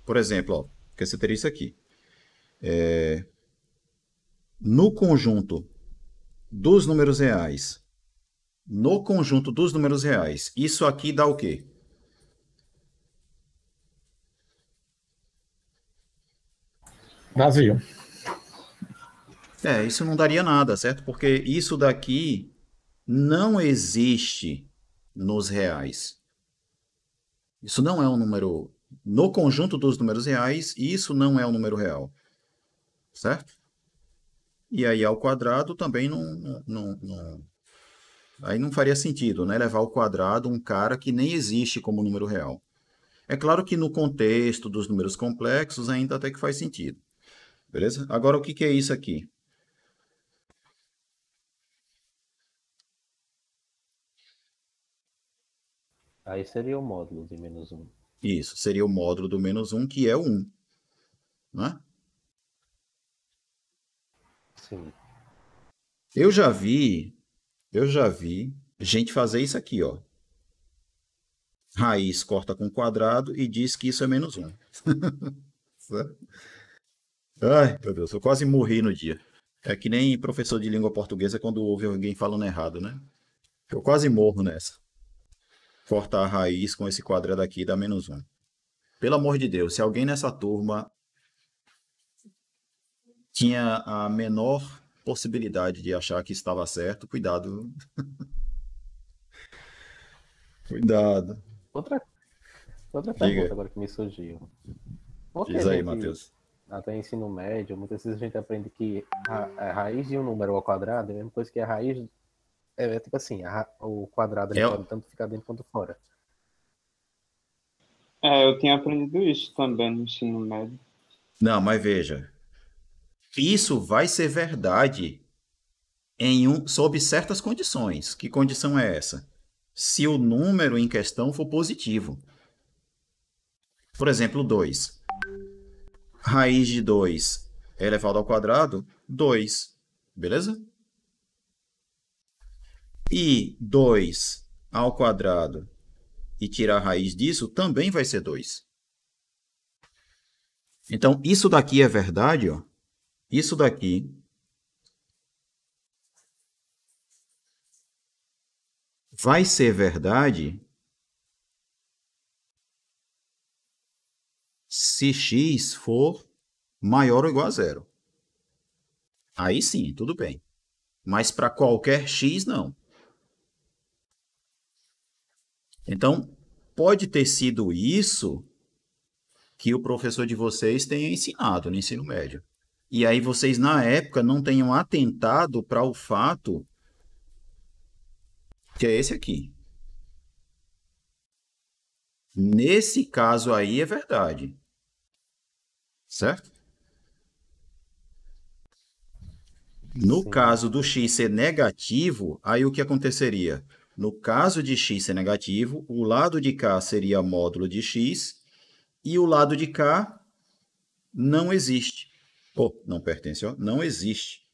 Por exemplo, ó, que você teria isso aqui. No conjunto dos números reais, isso aqui dá o quê? Vazio. Isso não daria nada, certo? Porque isso daqui não existe nos reais. Isso não é um número. No conjunto dos números reais, isso não é um número real. Certo? E aí ao quadrado também aí não faria sentido, né? Levar ao quadrado um cara que nem existe como número real. É claro que no contexto dos números complexos ainda até que faz sentido. Beleza? Agora o que que é isso aqui? Aí seria o módulo de -1. Isso, seria o módulo do -1, que é o 1. Né? Sim. Eu já vi gente fazer isso aqui, ó. Raiz corta com quadrado e diz que isso é -1. Certo? Ai, meu Deus, eu quase morri no dia. É que nem professor de língua portuguesa quando ouve alguém falando errado, né? Eu quase morro nessa. Cortar a raiz com esse quadrado aqui dá -1. Pelo amor de Deus, se alguém nessa turma tinha a menor possibilidade de achar que estava certo, cuidado. Cuidado. Outra, outra pergunta Diga. agora que me surgiu. Porque Diz a aí, gente, Matheus. até ensino médio, muitas vezes a gente aprende que a raiz de um número ao quadrado é a mesma coisa que a raiz. É tipo assim, o quadrado ele É, pode tanto ficar dentro quanto fora. Eu tinha aprendido isso também no ensino médio. não, mas veja. Isso vai ser verdade sob certas condições. Que condição é essa? Se o número em questão for positivo. Por exemplo, 2. Raiz de 2 elevado ao quadrado, 2. Beleza? E 2 ao quadrado e tirar a raiz disso também vai ser 2. Então, isso daqui é verdade, ó. Isso daqui vai ser verdade se x for maior ou igual a zero. Aí sim, tudo bem. Mas para qualquer x, não. Então, pode ter sido isso que o professor de vocês tenha ensinado no ensino médio. E aí vocês, na época, não tenham atentado para o fato que é esse aqui. Nesse caso aí é verdade. Certo? No Sim. caso do x ser negativo, aí o que aconteceria? No caso de x ser negativo, o lado de cá seria módulo de x e o lado de cá não existe. Não pertence, não existe.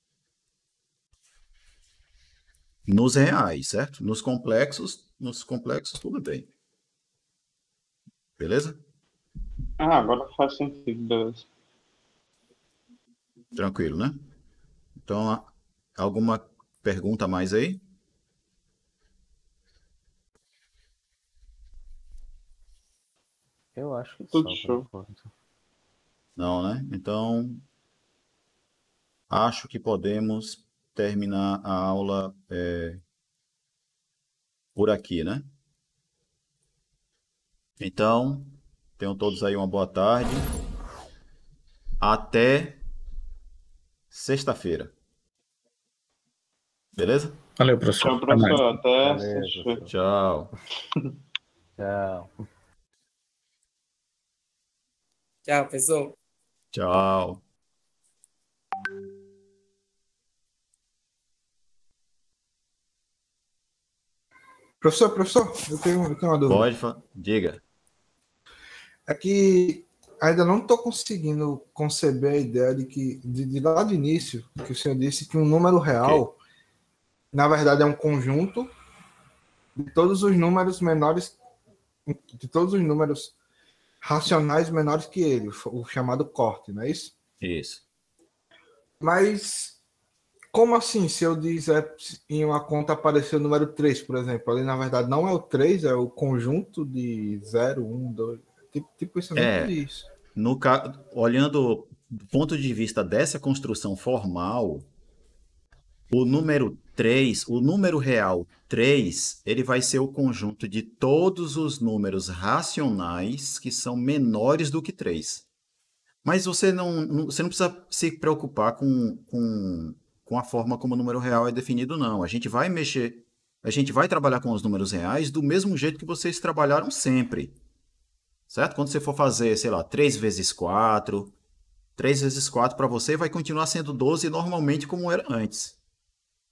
Nos reais, certo? Nos complexos tudo bem. Beleza? Agora faz sentido, beleza. Tranquilo, né? Então, alguma pergunta mais aí? Eu acho que Tudo só, show. por enquanto. Não, né? Então, acho que podemos terminar a aula por aqui, né? Então, tenham todos aí uma boa tarde. Até sexta-feira. Beleza? Valeu, professor. Tchau, professor. Até Beleza, sexta-feira. Tchau. Tchau. Tchau, pessoal. Tchau. Professor, eu tenho uma dúvida. Diga. É que ainda não estou conseguindo conceber a ideia de que, de lá do início, que o senhor disse que um número real, na verdade, é um conjunto de todos os números menores, de todos os números racionais menores que ele, o chamado corte, não é isso? Isso. Mas como assim, se eu disser em uma conta aparecer o número 3, por exemplo, ali na verdade não é o 3, é o conjunto de 0, 1, 2, tipo isso, eu não entendi isso. Olhando do ponto de vista dessa construção formal, o número 3, o número real 3, ele vai ser o conjunto de todos os números racionais que são menores do que 3. Mas você não precisa se preocupar com a forma como o número real é definido, não. A gente vai trabalhar com os números reais do mesmo jeito que vocês trabalharam sempre. Certo? Quando você for fazer, sei lá, 3 vezes 4, 3 vezes 4 para você vai continuar sendo 12 normalmente como era antes.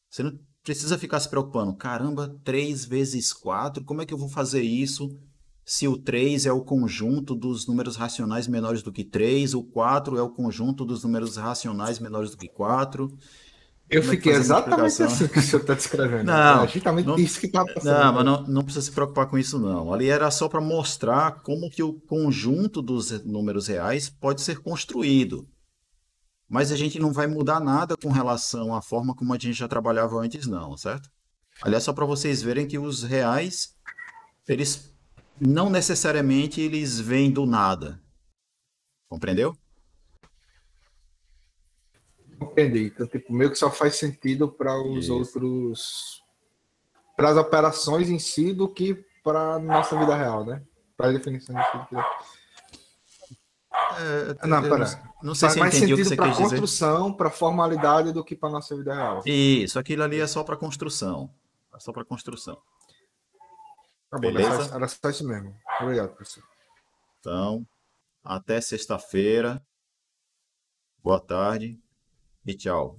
Você não precisa ficar se preocupando. Caramba, 3 vezes 4, como é que eu vou fazer isso? Se o 3 é o conjunto dos números racionais menores do que 3, o 4 é o conjunto dos números racionais menores do que 4. Eu fiquei exatamente assim que o senhor está descrevendo. Não, é justamente isso que está passando. Não, mas não precisa se preocupar com isso, não. Ali era só para mostrar como que o conjunto dos números reais pode ser construído. Mas a gente não vai mudar nada com relação à forma como a gente já trabalhava antes, não, certo? Aliás, só para vocês verem que os reais, eles não necessariamente eles vêm do nada. Compreendeu? Entendi. Então, tipo, meio que só faz sentido para os outros, para as operações em si do que para a nossa vida real, né? Para a definição de tudo. Não sei se faz mais entendi o que sentido você para quis dizer. construção, para formalidade do que para nossa vida real. Isso, aquilo ali é só para construção. É só para construção. Tá bom, beleza? era só isso mesmo. Obrigado, professor. Então, até sexta-feira. Boa tarde e tchau.